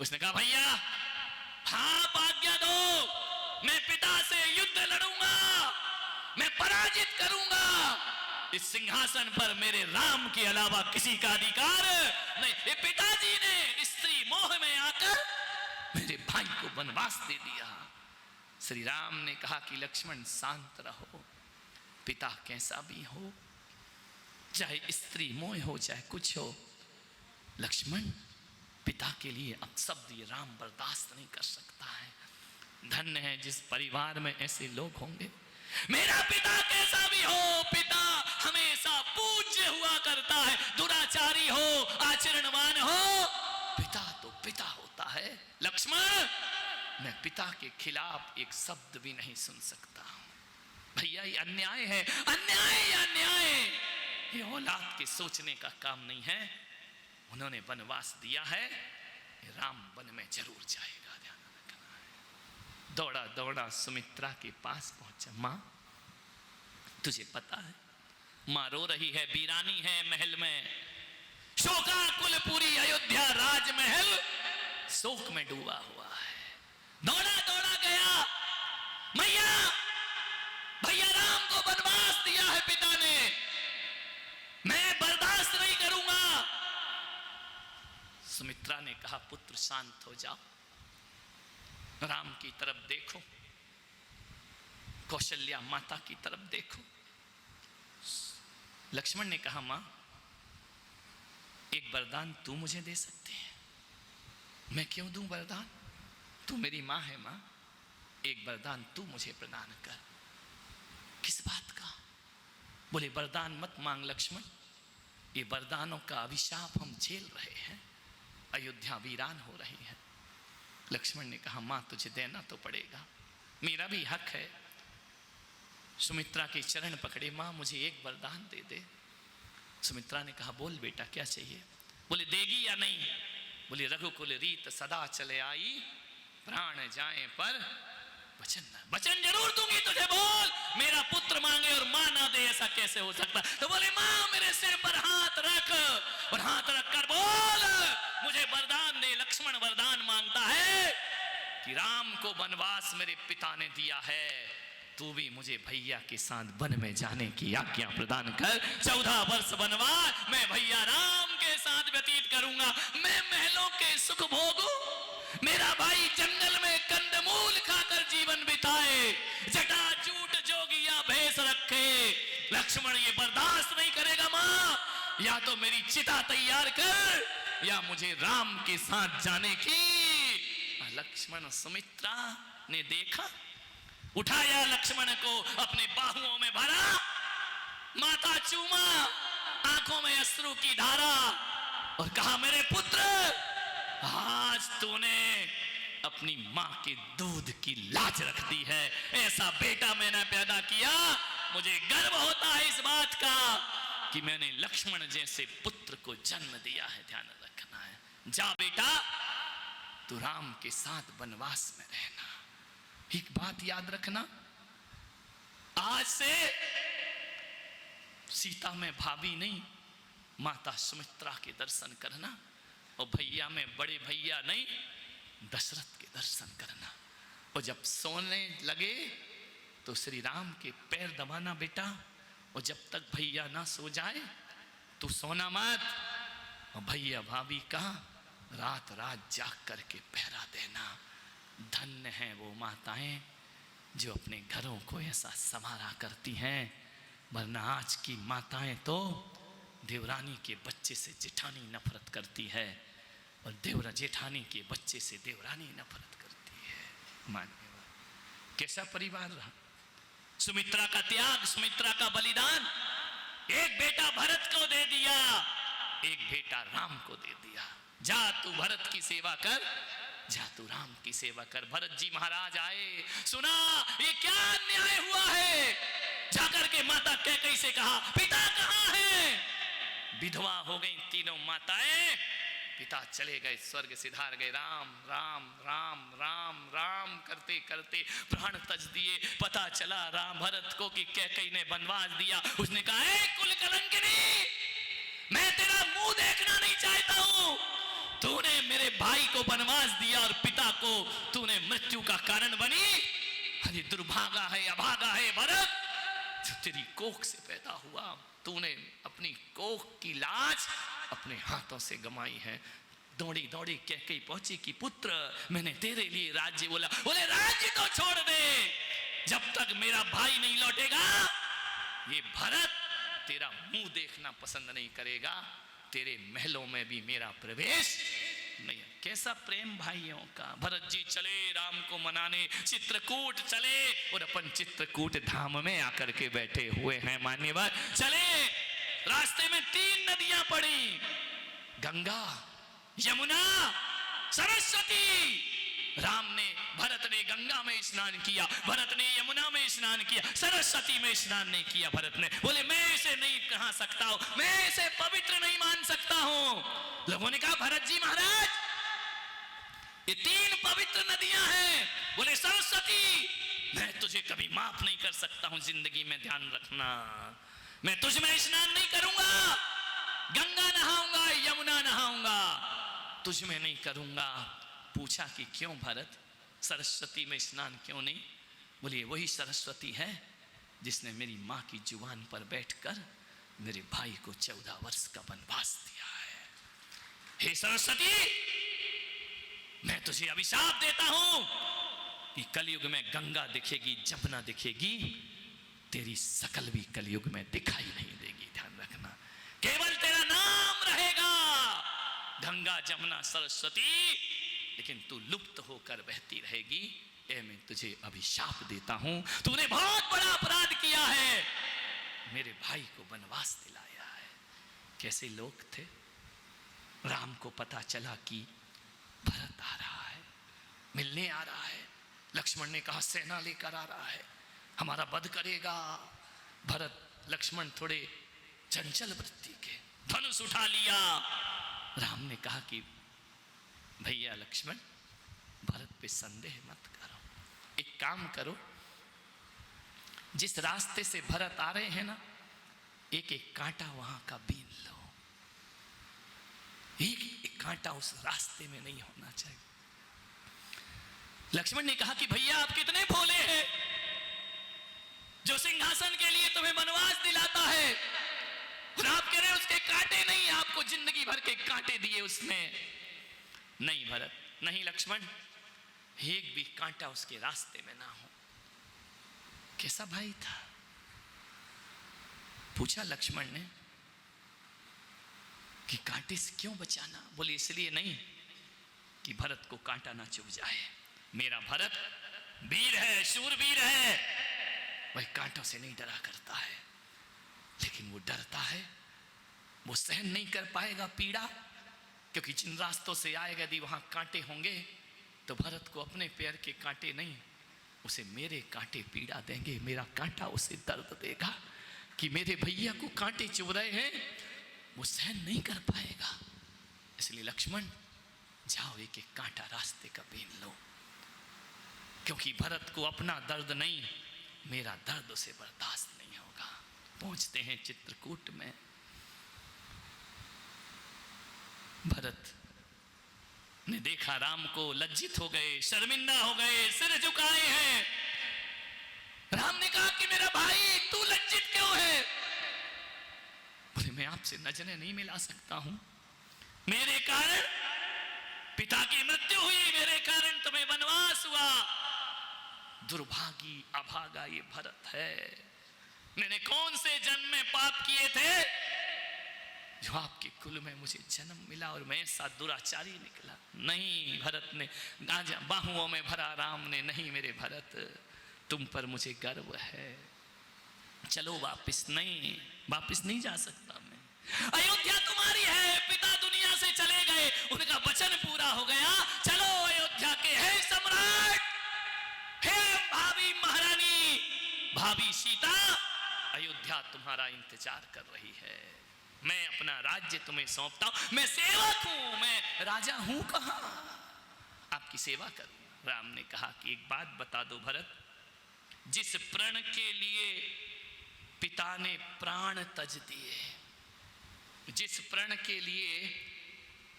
उसने कहा भैया हाँ आज्ञा दो, मैं पिता से युद्ध लड़ूंगा, मैं पराजित करूंगा, इस सिंहासन पर मेरे राम के अलावा किसी का अधिकार नहीं। ये पिताजी ने स्त्री मोह में आकर मेरे भाई को वनवास दे दिया। श्री राम ने कहा कि लक्ष्मण शांत रहो, पिता कैसा भी हो, चाहे स्त्री मोह हो चाहे कुछ हो, लक्ष्मण पिता के लिए अब शब्द ये राम बर्दाश्त नहीं कर सकता है। धन्य है जिस परिवार में ऐसे लोग होंगे। मेरा पिता कैसा भी हो, पिता हमेशा पूज्य हुआ करता है, दुराचारी हो, आचरणवान हो, पिता तो पिता होता है। लक्ष्मण, मैं पिता के खिलाफ एक शब्द भी नहीं सुन सकता। भैया ये अन्याय है, अन्याय या अन्याय, ये औलाद के सोचने का काम नहीं है। उन्होंने वनवास दिया है, राम वन में जरूर जाएगा, ध्यान रखना है। दौड़ा दौड़ा सुमित्रा के पास पहुंचा। मां तुझे पता है, मां रो रही है, वीरानी है महल में, शोकाकुल पूरी अयोध्या राजमहल शोक में डूबा हुआ है। दौड़ा दौड़ा गया, मैया भैया राम को वनवास दिया है पिता ने, मैं बर्दाश्त नहीं करूंगा। सुमित्रा ने कहा पुत्र शांत हो जाओ, राम की तरफ देखो, कौशल्या माता की तरफ देखो। लक्ष्मण ने कहा मां एक वरदान तू मुझे दे सकते हैं। मैं क्यों दूं वरदान, तू मेरी मां है मां, एक वरदान तू मुझे प्रदान कर। किस बात का? बोले वरदान मत मांग लक्ष्मण, ये वरदानों का अभिशाप हम झेल रहे हैं, अयोध्या वीरान हो रही है। लक्ष्मण ने कहा मां तुझे देना तो पड़ेगा, मेरा भी हक है। सुमित्रा के चरण पकड़े, मां मुझे एक वरदान दे दे। सुमित्रा ने कहा बोल बेटा क्या चाहिए? बोले देगी या नहीं? बोले रघुकुल रीत सदा चले आई, प्राण जाए पर वचन न, वचन जरूर दूंगी तुझे, बोल। मेरा पुत्र मांगे और मां ना दे, ऐसा कैसे हो सकता? तो बोले मां मेरे सिर पर हाथ रख, और हाथ रख कर बोल मुझे वरदान दे। लक्ष्मण वरदान मांगता है कि राम को वनवास मेरे पिता ने दिया है, तू भी मुझे भैया के साथ वन में जाने की आज्ञा प्रदान कर। 14 वर्ष वनवास मैं भैया राम के साथ व्यतीत करूंगा, मैं महलों के सुख भोगूं, मेरा भाई जंगल में कंदमूल खाकर जीवन बिताए, जटाजूट जोगिया भेष रखे। लक्ष्मण ये बर्दाश्त नहीं करेगा मां, या तो मेरी चिता तैयार कर या मुझे राम के साथ जाने की। लक्ष्मण सुमित्रा ने देखा, उठाया लक्ष्मण को अपने बाहुओं में भरा, माथा चूमा, आंखों में अश्रु की धारा, और कहा मेरे पुत्र आज तूने अपनी मां के दूध की लाज रख दी है, ऐसा बेटा मैंने पैदा किया, मुझे गर्व होता है इस बात का कि मैंने लक्ष्मण जैसे पुत्र को जन्म दिया है। ध्यान रखना है, जा बेटा तू राम के साथ वनवास में रहना। एक बात याद रखना, आज से सीता में भाभी नहीं, माता सुमित्रा के दर्शन करना, और भैया में बड़े भैया नहीं, दशरथ के दर्शन करना। और जब सोने लगे तो श्री राम के पैर दबाना बेटा, और जब तक भैया ना सो जाए तो सोना मत, और भैया भाभी का रात रात जाग करके पहरा देना। धन्य है वो माताएं जो अपने घरों को ऐसा संवारा करती हैं। वरना आज की माताएं तो देवरानी के बच्चे से जेठानी नफरत करती है और देवरा जेठानी के बच्चे से देवरानी नफरत करती है। मान्यवर, कैसा परिवार रहा। सुमित्रा का त्याग, सुमित्रा का बलिदान, एक बेटा भरत को दे दिया, एक बेटा राम को दे दिया। जा तू भरत की सेवा कर, जा तू राम की सेवा कर। भरत जी महाराज आए, सुना ये क्या अन्याय हुआ है। जाकर के माता कैकेयी से कहा पिता कहाँ है। विधवा हो गई तीनों माताएं, पिता चले गए, स्वर्ग सिधार गए। राम राम राम राम राम करते करते प्राण तज दिए। पता चला राम भरत को कि कैकेयी ने वनवास दिया। उसने कहा ए कुल कलंकिनी, मैं तेरा मुंह देखना नहीं चाहता हूं। तूने मेरे भाई को वनवास दिया और पिता को तूने मृत्यु का कारण बनी। अरे दुर्भागा है, अभागा है भरत, जो तेरी कोख से पैदा हुआ। तूने अपनी कोख की लाज अपने हाथों से गमाई है। दौड़ी दौड़ी कैकेयी पहुंची कि पुत्र मैंने तेरे लिए राज्य बोला। बोले राज्य तो छोड़ दे, जब तक मेरा भाई नहीं लौटेगा ये भरत तेरा मुंह देखना पसंद नहीं करेगा। तेरे महलों में भी मेरा प्रवेश नहीं। कैसा प्रेम भाइयों का। भरत जी चले राम को मनाने, चित्रकूट चले और अपन चित्रकूट धाम में आकर के बैठे हुए हैं। मान्यवर चले, रास्ते में 3 नदियां पड़ी, गंगा, यमुना, सरस्वती। भरत ने गंगा में स्नान किया, भरत ने यमुना में स्नान किया, सरस्वती में स्नान नहीं किया। भरत ने बोले मैं इसे नहीं कहा सकता हूं, मैं इसे पवित्र नहीं मान सकता हूं। लोगों ने कहा भरत जी महाराज ये 3 पवित्र नदियां हैं। बोले सरस्वती मैं तुझे कभी माफ नहीं कर सकता हूं, जिंदगी में ध्यान रखना। मैं तुझ में स्नान नहीं करूंगा, गंगा नहाऊंगा, यमुना नहाऊंगा, तुझ में नहीं करूंगा। पूछा कि क्यों भरत, सरस्वती में स्नान क्यों नहीं। बोलिए वही सरस्वती है जिसने मेरी माँ की जुबान पर बैठकर मेरे भाई को 14 वर्ष का वनवास दिया है। हे सरस्वती मैं तुझे अभिशाप देता हूं कि कलयुग में गंगा दिखेगी, जमुना दिखेगी, तेरी शकल भी कलयुग में दिखाई नहीं देगी। ध्यान रखना, केवल तेरा नाम रहेगा गंगा जमुना सरस्वती, लेकिन तू लुप्त होकर बहती रहेगी। ए मैं तुझे अभिशाप देता हूं, तूने बहुत बड़ा अपराध किया है, मेरे भाई को वनवास दिलाया है। कैसे लोग थे। राम को पता चला कि भरत आ रहा है, मिलने आ रहा है। लक्ष्मण ने कहा सेना लेकर आ रहा है, हमारा वध करेगा। भरत लक्ष्मण थोड़े चंचल वृत्ति के, धनुष उठा लिया। राम ने कहा कि भैया लक्ष्मण भरत पे संदेह मत करो, एक काम करो, जिस रास्ते से भरत आ रहे हैं ना, एक एक कांटा वहां का बीन लो। एक एक कांटा उस रास्ते में नहीं होना चाहिए। लक्ष्मण ने कहा कि भैया आप कितने भोले हैं, जो सिंहासन के लिए तुम्हें वनवास दिलाता है और आप कह रहे हैं उसके कांटे नहीं, आपको जिंदगी भर के कांटे दिए उसने। नहीं भरत, नहीं लक्ष्मण, एक भी कांटा उसके रास्ते में ना हो। कैसा भाई था। पूछा लक्ष्मण ने कि कांटे से क्यों बचाना। बोले इसलिए नहीं कि भरत को कांटा ना चुभ जाए। मेरा भरत वीर है, शूरवीर है, वह कांटों से नहीं डरा करता है, लेकिन वो डरता है, वो सहन नहीं कर पाएगा पीड़ा, क्योंकि जिन रास्तों से आएगा यदि वहां कांटे होंगे तो भरत को अपने पैर के कांटे नहीं, उसे मेरे कांटे पीड़ा देंगे। मेरा कांटा उसे दर्द देगा कि मेरे भैया को कांटे चुभ रहे हैं, वो सहन नहीं कर पाएगा। इसलिए लक्ष्मण जाओ एक एक कांटा रास्ते का बीन लो, क्योंकि भरत को अपना दर्द नहीं, मेरा दर्द उसे बर्दाश्त नहीं होगा। पहुंचते हैं चित्रकूट में। भरत ने देखा राम को, लज्जित हो गए, शर्मिंदा हो गए, सिर झुकाए हैं। राम ने कहा कि मेरा भाई तू लज्जित क्यों है। बोले मैं आपसे नजरें नहीं मिला सकता हूं, मेरे कारण पिता की मृत्यु हुई, मेरे कारण तुम्हें वनवास हुआ। दुर्भागी अभागा ये भरत है, मैंने कौन से जन्म में पाप किए थे जो आपके कुल में मुझे जन्म मिला और मैं ऐसा दुराचारी निकला? नहीं, भरत ने बाहुओं में भरा राम ने, नहीं मेरे भरत, तुम पर मुझे गर्व है। चलो वापस नहीं जा सकता मैं। अयोध्या तुम्हारी है, पिता दुनिया से चले गए, उनका वचन पूरा हो गया। चलो अयोध्या के है सम्राट, हे भाभी महारानी, भाभी सीता, अयोध्या तुम्हारा इंतजार कर रही है। मैं अपना राज्य तुम्हें सौंपता हूं। मैं सेवक हूं, मैं राजा हूं कहां, आपकी सेवा करूं। राम ने कहा कि एक बात बता दो भरत, जिस प्रण के लिए पिता ने प्राण तज दिए, जिस प्रण के लिए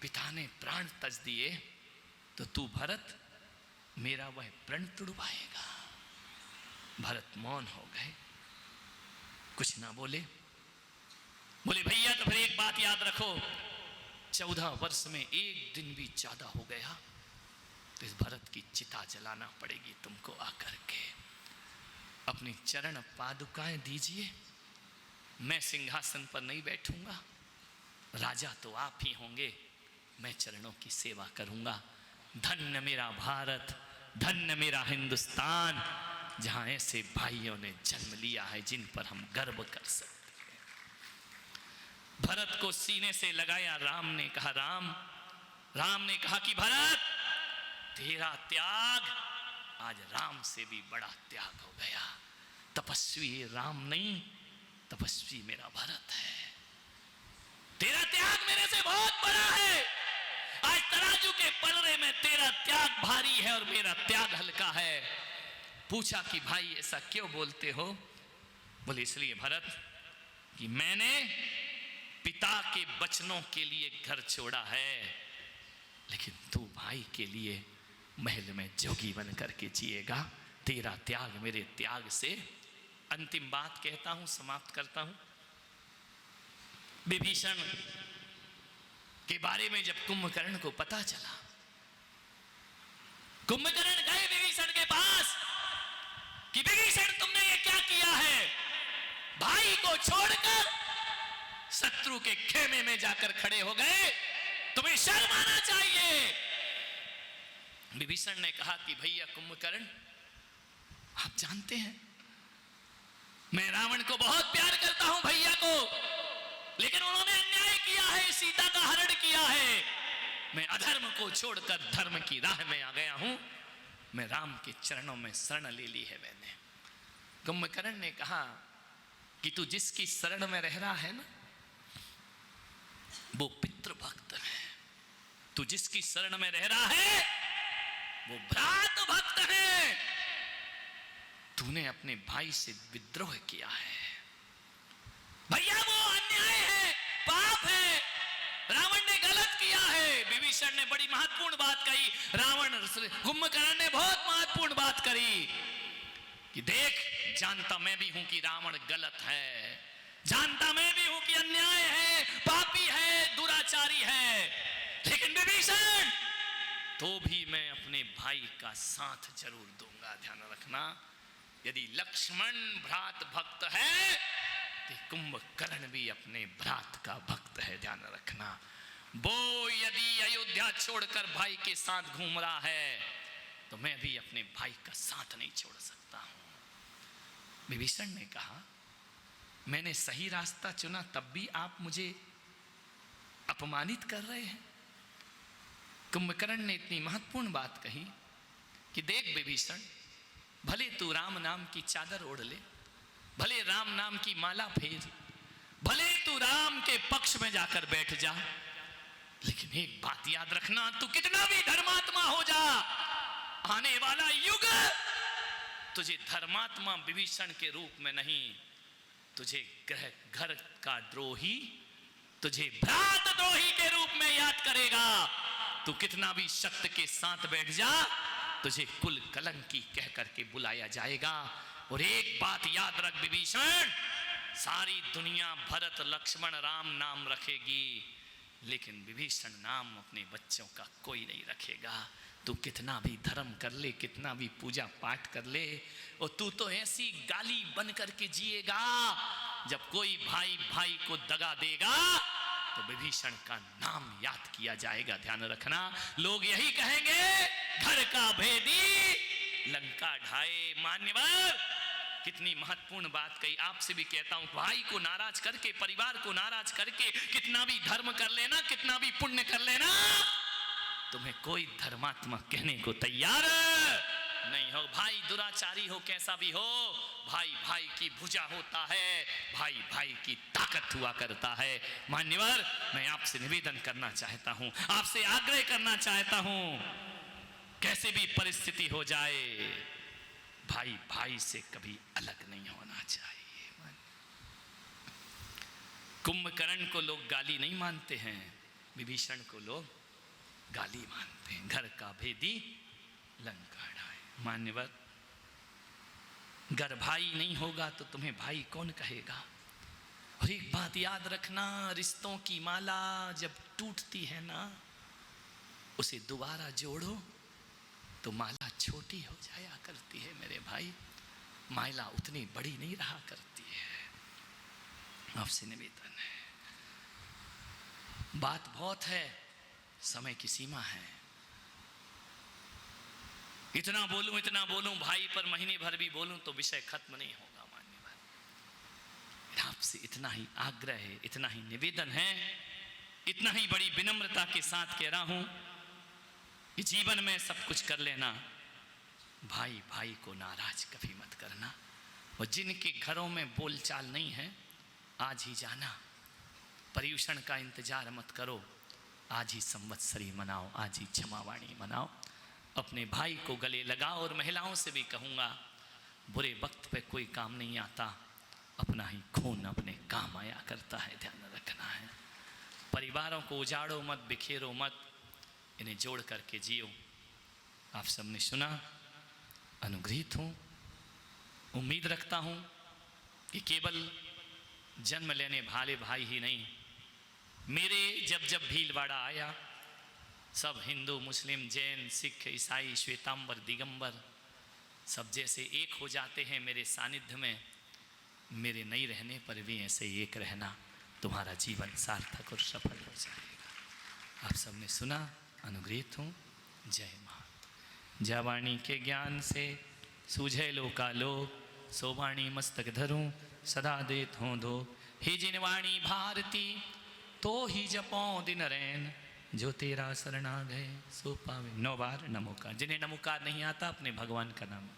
पिता ने प्राण तज दिए, तो तू भरत मेरा वह प्रण तुड़वाएगा। भरत मौन हो गए, कुछ ना बोले। बोले भैया तो फिर एक बात याद रखो, 14 वर्ष में एक दिन भी ज्यादा हो गया तो इस भरत की चिता जलाना पड़ेगी तुमको आकर के। अपनी चरण पादुकाएं दीजिए, मैं सिंहासन पर नहीं बैठूंगा, राजा तो आप ही होंगे, मैं चरणों की सेवा करूंगा। धन्य मेरा भारत, धन्य मेरा हिंदुस्तान, जहां ऐसे भाइयों ने जन्म लिया है जिन पर हम गर्व कर सकते हैं। भरत को सीने से लगाया राम ने कहा, राम ने कहा कि भरत तेरा त्याग आज राम से भी बड़ा त्याग हो गया। तपस्वी राम नहीं, तपस्वी मेरा भरत है। तेरा त्याग मेरे से बहुत बड़ा है। आज तराजू के पलड़े में तेरा त्याग भारी है और मेरा त्याग हल्का है। पूछा कि भाई ऐसा क्यों बोलते हो? बोले इसलिए भरत कि मैंने पिता के वचनों के लिए घर छोड़ा है, लेकिन तू भाई के लिए महल में जोगी बन करके जिएगा। तेरा त्याग मेरे त्याग से। अंतिम बात कहता हूं, समाप्त करता हूं। विभीषण के बारे में जब कुंभकर्ण को पता चला, कुंभकर्ण गए विभीषण के पास कि विभीषण तुमने ये क्या किया है? भाई को छोड़कर शत्रु के खेमे में जाकर खड़े हो गए, तुम्हें शर्म आना चाहिए। विभीषण ने कहा कि भैया कुंभकर्ण, आप जानते हैं मैं रावण को बहुत प्यार करता हूं भैया को, लेकिन उन्होंने अन्याय किया है, सीता का हरण किया है। मैं अधर्म को छोड़कर धर्म की राह में आ गया हूं। मैं राम के चरणों में शरण ले ली है मैंने। कुंभकर्ण ने कहा कि तू जिसकी शरण में रह रहा है ना, वो पितृभक्त है। तू जिसकी शरण में रह रहा है वो भ्रात भक्त है। तूने अपने भाई से विद्रोह किया है भैया, वो अन्याय है, पाप है, रावण ने गलत किया है। विभीषण ने बड़ी महत्वपूर्ण बात कही, कुंभकर्ण ने बहुत महत्वपूर्ण बात करी कि देख, जानता मैं भी हूं कि रावण गलत है, जानता मैं भी हूं कि अन्याय है, पापी है, दुराचारी है, लेकिन विभीषण तो भी मैं अपने भाई का साथ जरूर दूंगा। ध्यान रखना, यदि लक्ष्मण भ्रात भक्त है तो कुंभकर्ण भी अपने भ्रात का भक्त है। ध्यान रखना, वो यदि अयोध्या छोड़कर भाई के साथ घूम रहा है तो मैं भी अपने भाई का साथ नहीं छोड़ सकता हूं। विभीषण ने कहा, मैंने सही रास्ता चुना तब भी आप मुझे अपमानित कर रहे हैं। कुंभकर्ण ने इतनी महत्वपूर्ण बात कही कि देख विभीषण, भले तू राम नाम की चादर ओढ़ ले, भले राम नाम की माला फेर, भले तू राम के पक्ष में जाकर बैठ जा, लेकिन एक बात याद रखना, तू कितना भी धर्मात्मा हो जा, आने वाला युग तुझे धर्मात्मा विभीषण के रूप में नहीं, तुझे घर का द्रोही, तुझे भ्रात द्रोही के रूप में याद करेगा। तू कितना भी शक्ति के साथ बैठ जा, तुझे कुल कलंकी कह करके बुलाया जाएगा। और एक बात याद रख विभीषण, सारी दुनिया भरत लक्ष्मण राम नाम रखेगी, लेकिन विभीषण नाम अपने बच्चों का कोई नहीं रखेगा। तू कितना भी धर्म कर ले, कितना भी पूजा पाठ कर ले, और तू तो ऐसी गाली बन करके जिएगा। जब कोई भाई भाई को दगा देगा तो विभीषण का नाम याद किया जाएगा। ध्यान रखना, लोग यही कहेंगे, घर का भेदी लंका ढाए। मान्यवर, कितनी महत्वपूर्ण बात कही। आपसे भी कहता हूं, भाई को नाराज करके, परिवार को नाराज करके कितना भी धर्म कर लेना, कितना भी पुण्य कर लेना, तुम्हें कोई धर्मात्मा कहने को तैयार नहीं हो। भाई दुराचारी हो, कैसा भी हो, भाई भाई की भुजा होता है, भाई भाई की ताकत हुआ करता है। मान्यवर, मैं आपसे निवेदन करना चाहता हूं, आपसे आग्रह करना चाहता हूं, कैसे भी परिस्थिति हो जाए, भाई भाई से कभी अलग नहीं होना चाहिए। कुंभकर्ण को लोग गाली नहीं मानते हैं, विभीषण को लोग गाली मानते हैं। घर का भेदी लंका ढाए। मान्यवर, घर भाई नहीं होगा तो तुम्हें भाई कौन कहेगा? और एक बात याद रखना, रिश्तों की माला जब टूटती है ना, उसे दोबारा जोड़ो तो माला छोटी हो जाया करती है मेरे भाई, माला उतनी बड़ी नहीं रहा करती है। आपसे निवेदन है, बात बहुत है, समय की सीमा है। इतना बोलूं भाई पर महीने भर भी बोलूं तो विषय खत्म नहीं होगा। मान्यवर, आपसे इतना ही आग्रह है, इतना ही निवेदन है, इतना ही बड़ी विनम्रता के साथ कह रहा हूं कि जीवन में सब कुछ कर लेना, भाई भाई को नाराज कभी मत करना। और जिनके घरों में बोलचाल नहीं है, आज ही जाना, पर्युषण का इंतजार मत करो, आज ही संवत्सरी मनाओ, आज ही क्षमावाणी मनाओ, अपने भाई को गले लगाओ। और महिलाओं से भी कहूँगा, बुरे वक्त पे कोई काम नहीं आता, अपना ही खून अपने काम आया करता है, ध्यान रखना है। परिवारों को उजाड़ो मत, बिखेरो मत, इन्हें जोड़ करके जियो। आप सबने सुना, अनुग्रहित हूँ, उम्मीद रखता हूँ कि केवल जन्म लेने वाले भाई ही नहीं, मेरे जब जब भीलवाड़ा आया, सब हिंदू, मुस्लिम, जैन, सिख, ईसाई, श्वेतांबर, दिगंबर, सब जैसे एक हो जाते हैं मेरे सानिध्य में। मेरे नहीं रहने पर भी ऐसे एक रहना, तुम्हारा जीवन सार्थक और सफल हो जाएगा। आप सबने सुना, अनुग्रहित हूँ। जय माँ। जा वाणी के ज्ञान से सूझे लोकालो, सो वाणी मस्तक धरूं सदा देत हों दो। ही जिन वाणी भारती तो ही जपो दिन रैन, जो तेरा शरणा गए सो पावे। 9 बार नमोकार। जिन्हें नमोकार नहीं आता, अपने भगवान का नाम